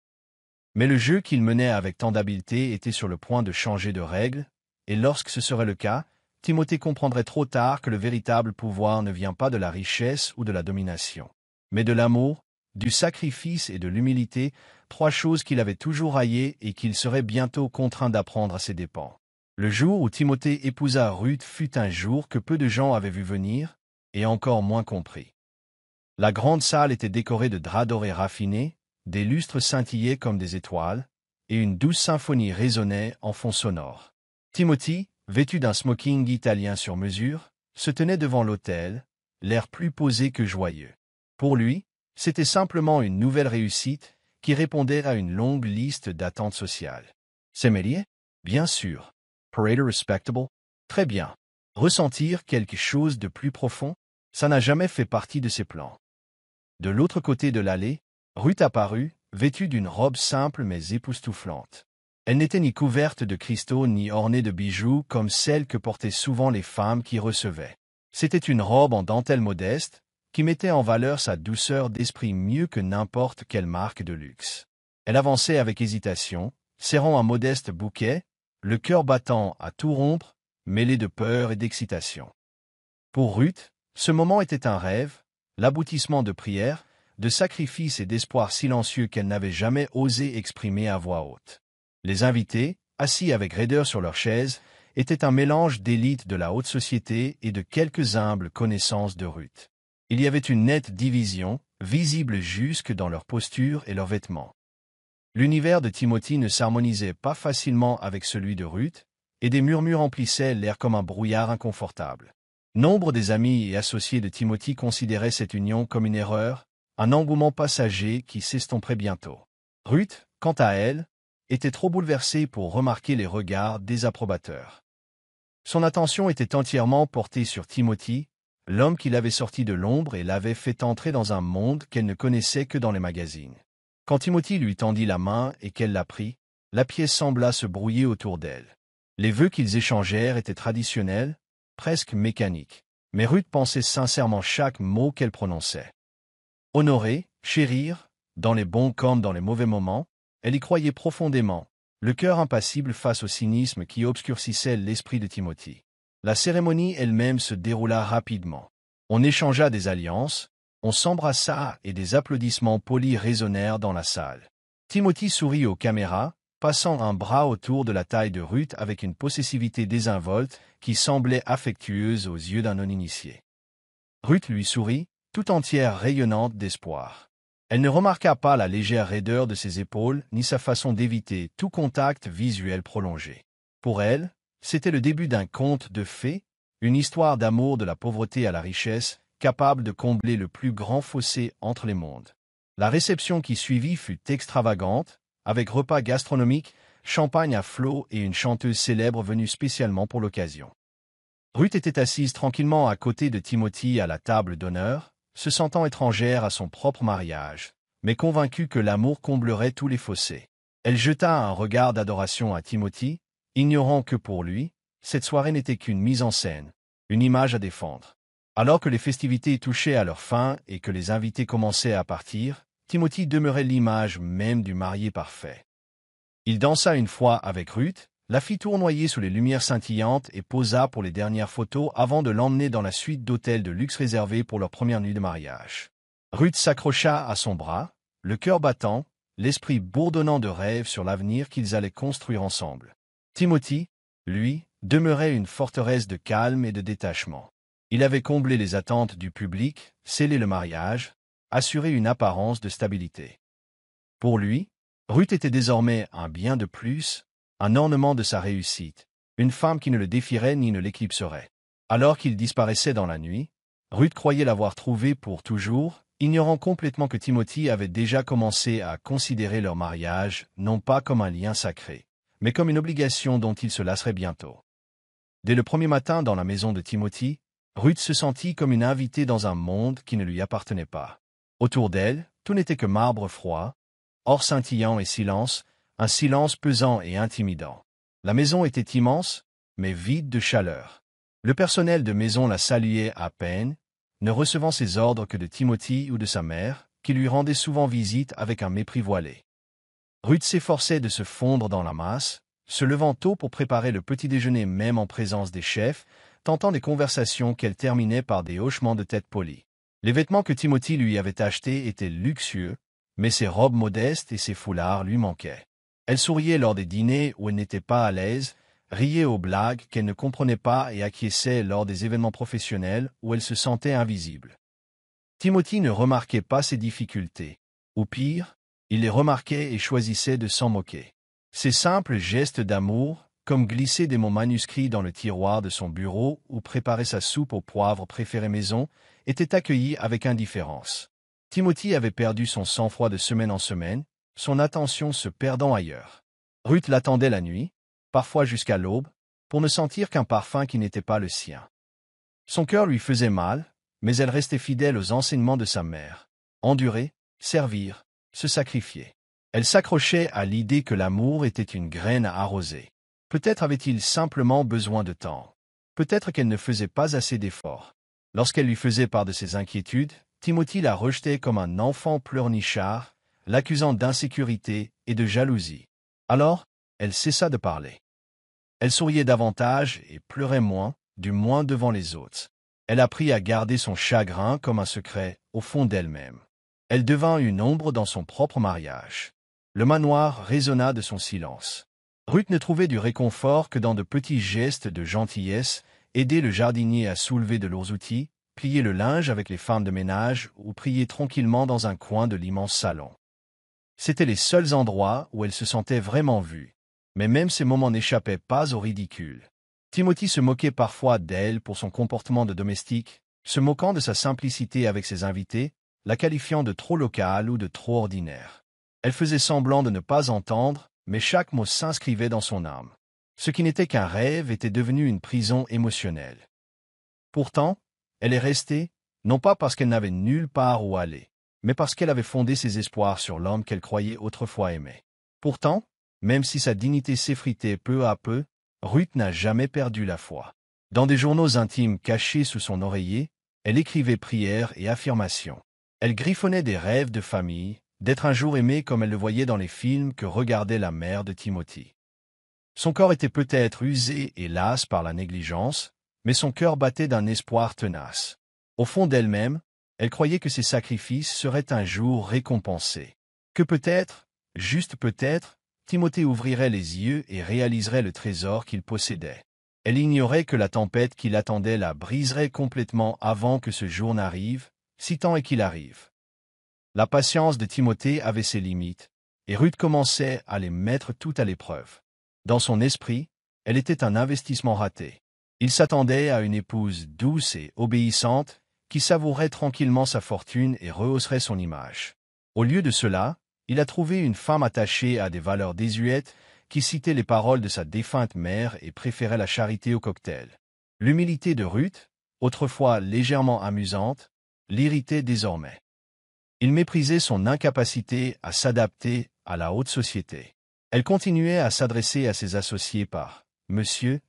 Mais le jeu qu'il menait avec tant d'habileté était sur le point de changer de règle, et lorsque ce serait le cas, Timothée comprendrait trop tard que le véritable pouvoir ne vient pas de la richesse ou de la domination, mais de l'amour, du sacrifice et de l'humilité, trois choses qu'il avait toujours haïes et qu'il serait bientôt contraint d'apprendre à ses dépens. Le jour où Timothée épousa Ruth fut un jour que peu de gens avaient vu venir, et encore moins compris. La grande salle était décorée de draps dorés raffinés, des lustres scintillaient comme des étoiles, et une douce symphonie résonnait en fond sonore. Timothy, vêtu d'un smoking italien sur mesure, se tenait devant l'autel, l'air plus posé que joyeux. Pour lui, c'était simplement une nouvelle réussite qui répondait à une longue liste d'attentes sociales. S'aimer? Bien sûr. Paraître respectable? Très bien. Ressentir quelque chose de plus profond? Ça n'a jamais fait partie de ses plans. De l'autre côté de l'allée, Ruth apparut, vêtue d'une robe simple mais époustouflante. Elle n'était ni couverte de cristaux ni ornée de bijoux comme celles que portaient souvent les femmes qui recevaient. C'était une robe en dentelle modeste, qui mettait en valeur sa douceur d'esprit mieux que n'importe quelle marque de luxe. Elle avançait avec hésitation, serrant un modeste bouquet, le cœur battant à tout rompre, mêlé de peur et d'excitation. Pour Ruth, ce moment était un rêve, l'aboutissement de prières, de sacrifices et d'espoirs silencieux qu'elle n'avait jamais osé exprimer à voix haute. Les invités, assis avec raideur sur leurs chaises, étaient un mélange d'élite de la haute société et de quelques humbles connaissances de Ruth. Il y avait une nette division, visible jusque dans leur posture et leurs vêtements. L'univers de Timothy ne s'harmonisait pas facilement avec celui de Ruth, et des murmures emplissaient l'air comme un brouillard inconfortable. Nombre des amis et associés de Timothy considéraient cette union comme une erreur, un engouement passager qui s'estomperait bientôt. Ruth, quant à elle, était trop bouleversée pour remarquer les regards désapprobateurs. Son attention était entièrement portée sur Timothy, l'homme qui l'avait sorti de l'ombre et l'avait fait entrer dans un monde qu'elle ne connaissait que dans les magazines. Quand Timothy lui tendit la main et qu'elle la prit, la pièce sembla se brouiller autour d'elle. Les vœux qu'ils échangèrent étaient traditionnels, presque mécaniques, mais Ruth pensait sincèrement chaque mot qu'elle prononçait. Honorer, chérir, dans les bons comme dans les mauvais moments, elle y croyait profondément, le cœur impassible face au cynisme qui obscurcissait l'esprit de Timothy. La cérémonie elle-même se déroula rapidement. On échangea des alliances, on s'embrassa et des applaudissements polis résonnèrent dans la salle. Timothy sourit aux caméras, passant un bras autour de la taille de Ruth avec une possessivité désinvolte qui semblait affectueuse aux yeux d'un non-initié. Ruth lui sourit, tout entière rayonnante d'espoir. Elle ne remarqua pas la légère raideur de ses épaules ni sa façon d'éviter tout contact visuel prolongé. Pour elle, c'était le début d'un conte de fées, une histoire d'amour de la pauvreté à la richesse, capable de combler le plus grand fossé entre les mondes. La réception qui suivit fut extravagante, avec repas gastronomiques, champagne à flots et une chanteuse célèbre venue spécialement pour l'occasion. Ruth était assise tranquillement à côté de Timothy à la table d'honneur, se sentant étrangère à son propre mariage, mais convaincue que l'amour comblerait tous les fossés. Elle jeta un regard d'adoration à Timothy, ignorant que pour lui, cette soirée n'était qu'une mise en scène, une image à défendre. Alors que les festivités touchaient à leur fin et que les invités commençaient à partir, Timothy demeurait l'image même du marié parfait. Il dansa une fois avec Ruth, la fit tournoyer sous les lumières scintillantes et posa pour les dernières photos avant de l'emmener dans la suite d'hôtels de luxe réservés pour leur première nuit de mariage. Ruth s'accrocha à son bras, le cœur battant, l'esprit bourdonnant de rêves sur l'avenir qu'ils allaient construire ensemble. Timothy, lui, demeurait une forteresse de calme et de détachement. Il avait comblé les attentes du public, scellé le mariage, assuré une apparence de stabilité. Pour lui, Ruth était désormais un bien de plus, un ornement de sa réussite, une femme qui ne le défierait ni ne l'éclipserait. Alors qu'il disparaissait dans la nuit, Ruth croyait l'avoir trouvé pour toujours, ignorant complètement que Timothy avait déjà commencé à considérer leur mariage non pas comme un lien sacré, mais comme une obligation dont il se lasserait bientôt. Dès le premier matin dans la maison de Timothy, Ruth se sentit comme une invitée dans un monde qui ne lui appartenait pas. Autour d'elle, tout n'était que marbre froid, or scintillant et silence, un silence pesant et intimidant. La maison était immense, mais vide de chaleur. Le personnel de maison la saluait à peine, ne recevant ses ordres que de Timothy ou de sa mère, qui lui rendait souvent visite avec un mépris voilé. Ruth s'efforçait de se fondre dans la masse, se levant tôt pour préparer le petit déjeuner même en présence des chefs, tentant des conversations qu'elle terminait par des hochements de tête polis. Les vêtements que Timothy lui avait achetés étaient luxueux, mais ses robes modestes et ses foulards lui manquaient. Elle souriait lors des dîners où elle n'était pas à l'aise, riait aux blagues qu'elle ne comprenait pas et acquiesçait lors des événements professionnels où elle se sentait invisible. Timothy ne remarquait pas ses difficultés. Ou pire, il les remarquait et choisissait de s'en moquer. Ses simples gestes d'amour, comme glisser des mots manuscrits dans le tiroir de son bureau ou préparer sa soupe au poivre préférée maison, étaient accueillis avec indifférence. Timothy avait perdu son sang-froid de semaine en semaine, son attention se perdant ailleurs. Ruth l'attendait la nuit, parfois jusqu'à l'aube, pour ne sentir qu'un parfum qui n'était pas le sien. Son cœur lui faisait mal, mais elle restait fidèle aux enseignements de sa mère. Endurer, servir, se sacrifier. Elle s'accrochait à l'idée que l'amour était une graine à arroser. Peut-être avait-il simplement besoin de temps. Peut-être qu'elle ne faisait pas assez d'efforts. Lorsqu'elle lui faisait part de ses inquiétudes, Timothy la rejetait comme un enfant pleurnichard, l'accusant d'insécurité et de jalousie. Alors, elle cessa de parler. Elle souriait davantage et pleurait moins, du moins devant les autres. Elle apprit à garder son chagrin comme un secret au fond d'elle-même. Elle devint une ombre dans son propre mariage. Le manoir résonna de son silence. Ruth ne trouvait du réconfort que dans de petits gestes de gentillesse, aider le jardinier à soulever de lourds outils, plier le linge avec les femmes de ménage ou prier tranquillement dans un coin de l'immense salon. C'étaient les seuls endroits où elle se sentait vraiment vue. Mais même ces moments n'échappaient pas au ridicule. Timothy se moquait parfois d'elle pour son comportement de domestique, se moquant de sa simplicité avec ses invités, la qualifiant de trop locale ou de trop ordinaire. Elle faisait semblant de ne pas entendre, mais chaque mot s'inscrivait dans son âme. Ce qui n'était qu'un rêve était devenu une prison émotionnelle. Pourtant, elle est restée, non pas parce qu'elle n'avait nulle part où aller, mais parce qu'elle avait fondé ses espoirs sur l'homme qu'elle croyait autrefois aimer. Pourtant, même si sa dignité s'effritait peu à peu, Ruth n'a jamais perdu la foi. Dans des journaux intimes cachés sous son oreiller, elle écrivait prières et affirmations. Elle griffonnait des rêves de famille, d'être un jour aimée comme elle le voyait dans les films que regardait la mère de Timothy. Son corps était peut-être usé et las par la négligence, mais son cœur battait d'un espoir tenace. Au fond d'elle-même, elle croyait que ses sacrifices seraient un jour récompensés. Que peut-être, juste peut-être, Timothée ouvrirait les yeux et réaliserait le trésor qu'il possédait. Elle ignorait que la tempête qui l'attendait la briserait complètement avant que ce jour n'arrive, si tant est qu'il arrive. La patience de Timothée avait ses limites, et Ruth commençait à les mettre toutes à l'épreuve. Dans son esprit, elle était un investissement raté. Il s'attendait à une épouse douce et obéissante, qui savourerait tranquillement sa fortune et rehausserait son image. Au lieu de cela, il a trouvé une femme attachée à des valeurs désuètes, qui citait les paroles de sa défunte mère et préférait la charité au cocktail. L'humilité de Ruth, autrefois légèrement amusante, l'irritait désormais. Il méprisait son incapacité à s'adapter à la haute société. Elle continuait à s'adresser à ses associés par « Monsieur »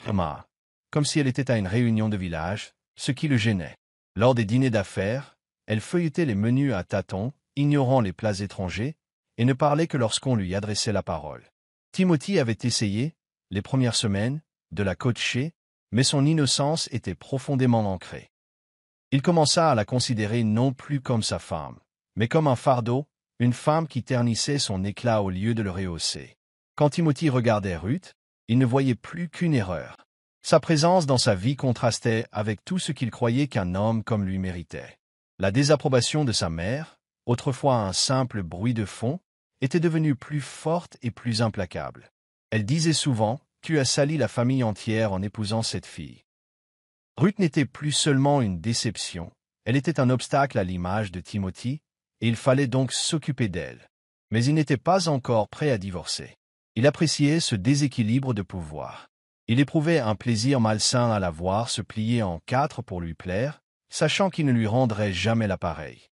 Thomas, comme si elle était à une réunion de village, ce qui le gênait. Lors des dîners d'affaires, elle feuilletait les menus à tâtons, ignorant les plats étrangers, et ne parlait que lorsqu'on lui adressait la parole. Timothy avait essayé, les premières semaines, de la coacher, mais son innocence était profondément ancrée. Il commença à la considérer non plus comme sa femme, mais comme un fardeau, une femme qui ternissait son éclat au lieu de le rehausser. Quand Timothy regardait Ruth, il ne voyait plus qu'une erreur. Sa présence dans sa vie contrastait avec tout ce qu'il croyait qu'un homme comme lui méritait. La désapprobation de sa mère, autrefois un simple bruit de fond, était devenue plus forte et plus implacable. Elle disait souvent « Tu as sali la famille entière en épousant cette fille ». Ruth n'était plus seulement une déception, elle était un obstacle à l'image de Timothy, et il fallait donc s'occuper d'elle. Mais il n'était pas encore prêt à divorcer. Il appréciait ce déséquilibre de pouvoir. Il éprouvait un plaisir malsain à la voir se plier en quatre pour lui plaire, sachant qu'il ne lui rendrait jamais l'appareil.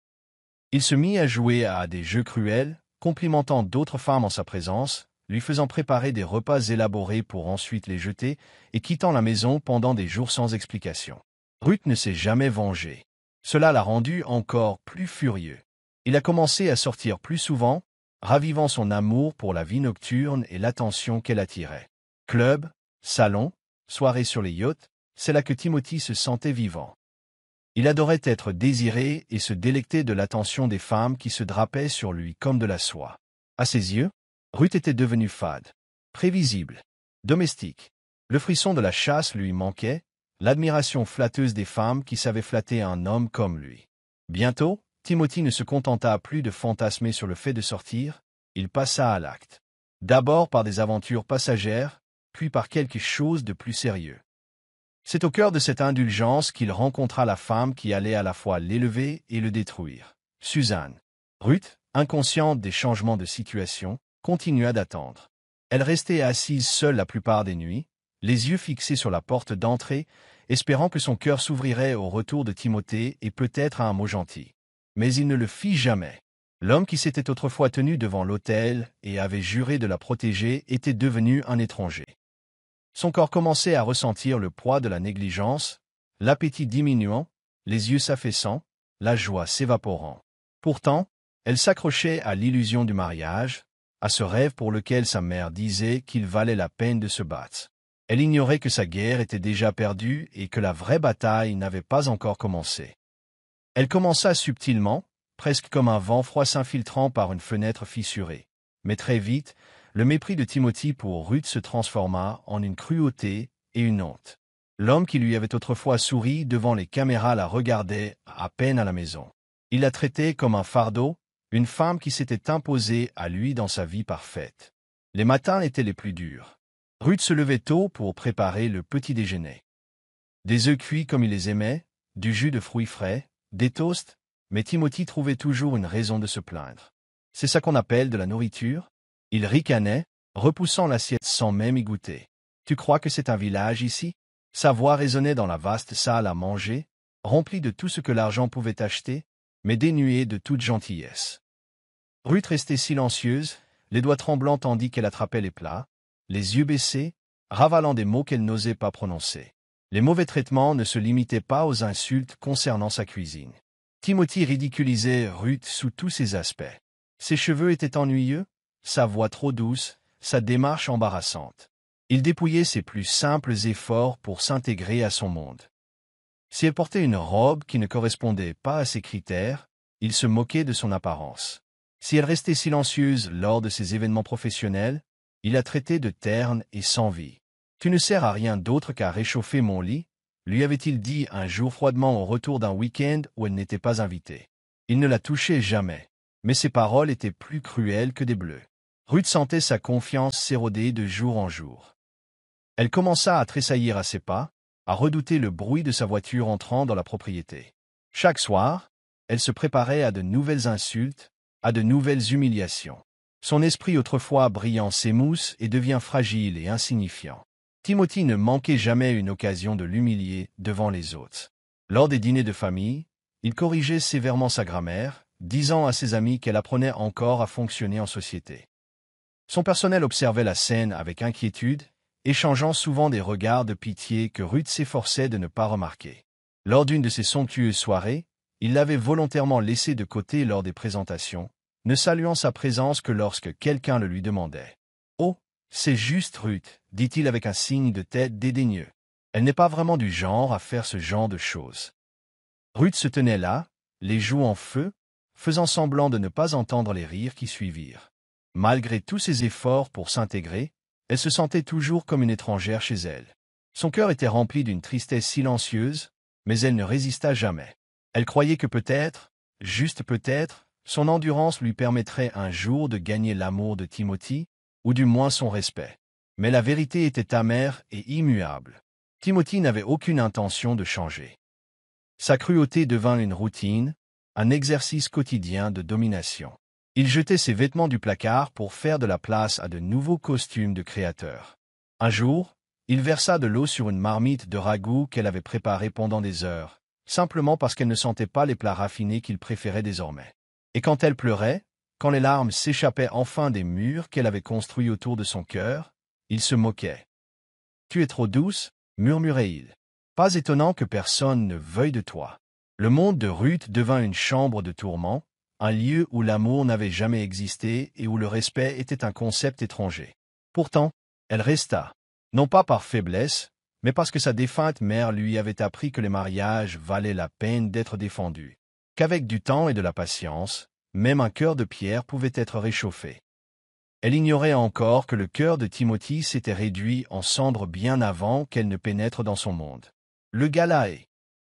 Il se mit à jouer à des jeux cruels, complimentant d'autres femmes en sa présence, lui faisant préparer des repas élaborés pour ensuite les jeter, et quittant la maison pendant des jours sans explication. Ruth ne s'est jamais vengée. Cela l'a rendu encore plus furieux. Il a commencé à sortir plus souvent, ravivant son amour pour la vie nocturne et l'attention qu'elle attirait. Club, salon, soirée sur les yachts, c'est là que Timothy se sentait vivant. Il adorait être désiré et se délecter de l'attention des femmes qui se drapaient sur lui comme de la soie. À ses yeux, Ruth était devenue fade, prévisible, domestique. Le frisson de la chasse lui manquait, l'admiration flatteuse des femmes qui savaient flatter un homme comme lui. Bientôt, Timothy ne se contenta plus de fantasmer sur le fait de sortir, il passa à l'acte. D'abord par des aventures passagères, puis par quelque chose de plus sérieux. C'est au cœur de cette indulgence qu'il rencontra la femme qui allait à la fois l'élever et le détruire. Suzanne. Ruth, inconsciente des changements de situation, continua d'attendre. Elle restait assise seule la plupart des nuits, les yeux fixés sur la porte d'entrée, espérant que son cœur s'ouvrirait au retour de Timothée et peut-être à un mot gentil. Mais il ne le fit jamais. L'homme qui s'était autrefois tenu devant l'autel et avait juré de la protéger était devenu un étranger. Son corps commençait à ressentir le poids de la négligence, l'appétit diminuant, les yeux s'affaissant, la joie s'évaporant. Pourtant, elle s'accrochait à l'illusion du mariage, à ce rêve pour lequel sa mère disait qu'il valait la peine de se battre. Elle ignorait que sa guerre était déjà perdue et que la vraie bataille n'avait pas encore commencé. Elle commença subtilement, presque comme un vent froid s'infiltrant par une fenêtre fissurée. Mais très vite, le mépris de Timothy pour Ruth se transforma en une cruauté et une honte. L'homme qui lui avait autrefois souri devant les caméras la regardait à peine à la maison. Il la traitait comme un fardeau, une femme qui s'était imposée à lui dans sa vie parfaite. Les matins étaient les plus durs. Ruth se levait tôt pour préparer le petit déjeuner. Des œufs cuits comme il les aimait, du jus de fruits frais, des toasts, mais Timothy trouvait toujours une raison de se plaindre. C'est ça qu'on appelle de la nourriture? Il ricanait, repoussant l'assiette sans même y goûter. Tu crois que c'est un village ici? Sa voix résonnait dans la vaste salle à manger, remplie de tout ce que l'argent pouvait acheter, mais dénuée de toute gentillesse. Ruth restait silencieuse, les doigts tremblants tandis qu'elle attrapait les plats, les yeux baissés, ravalant des mots qu'elle n'osait pas prononcer. Les mauvais traitements ne se limitaient pas aux insultes concernant sa cuisine. Timothy ridiculisait Ruth sous tous ses aspects. Ses cheveux étaient ennuyeux, sa voix trop douce, sa démarche embarrassante. Il dépouillait ses plus simples efforts pour s'intégrer à son monde. Si elle portait une robe qui ne correspondait pas à ses critères, il se moquait de son apparence. Si elle restait silencieuse lors de ses événements professionnels, il la traitait de terne et sans vie. « Tu ne sers à rien d'autre qu'à réchauffer mon lit », lui avait-il dit un jour froidement au retour d'un week-end où elle n'était pas invitée. Il ne la touchait jamais, mais ses paroles étaient plus cruelles que des bleus. Ruth sentait sa confiance s'éroder de jour en jour. Elle commença à tressaillir à ses pas, à redouter le bruit de sa voiture entrant dans la propriété. Chaque soir, elle se préparait à de nouvelles insultes, à de nouvelles humiliations. Son esprit autrefois brillant s'émousse et devient fragile et insignifiant. Timothy ne manquait jamais une occasion de l'humilier devant les autres. Lors des dîners de famille, il corrigeait sévèrement sa grammaire, disant à ses amis qu'elle apprenait encore à fonctionner en société. Son personnel observait la scène avec inquiétude, échangeant souvent des regards de pitié que Ruth s'efforçait de ne pas remarquer. Lors d'une de ces somptueuses soirées, il l'avait volontairement laissée de côté lors des présentations, ne saluant sa présence que lorsque quelqu'un le lui demandait. « Oh, c'est juste Ruth, dit-il avec un signe de tête dédaigneux. Elle n'est pas vraiment du genre à faire ce genre de choses. » Ruth se tenait là, les joues en feu, faisant semblant de ne pas entendre les rires qui suivirent. Malgré tous ses efforts pour s'intégrer, elle se sentait toujours comme une étrangère chez elle. Son cœur était rempli d'une tristesse silencieuse, mais elle ne résista jamais. Elle croyait que peut-être, juste peut-être, son endurance lui permettrait un jour de gagner l'amour de Timothy, ou du moins son respect. Mais la vérité était amère et immuable. Timothy n'avait aucune intention de changer. Sa cruauté devint une routine, un exercice quotidien de domination. Il jetait ses vêtements du placard pour faire de la place à de nouveaux costumes de créateur. Un jour, il versa de l'eau sur une marmite de ragoût qu'elle avait préparée pendant des heures, simplement parce qu'elle ne sentait pas les plats raffinés qu'il préférait désormais. Et quand elle pleurait, quand les larmes s'échappaient enfin des murs qu'elle avait construits autour de son cœur, il se moquait. « Tu es trop douce, murmurait-il. Pas étonnant que personne ne veuille de toi. » Le monde de Ruth devint une chambre de tourment, un lieu où l'amour n'avait jamais existé et où le respect était un concept étranger. Pourtant, elle resta, non pas par faiblesse, mais parce que sa défunte mère lui avait appris que les mariages valaient la peine d'être défendus, qu'avec du temps et de la patience, même un cœur de pierre pouvait être réchauffé. Elle ignorait encore que le cœur de Timothy s'était réduit en cendres bien avant qu'elle ne pénètre dans son monde. Le Galaë.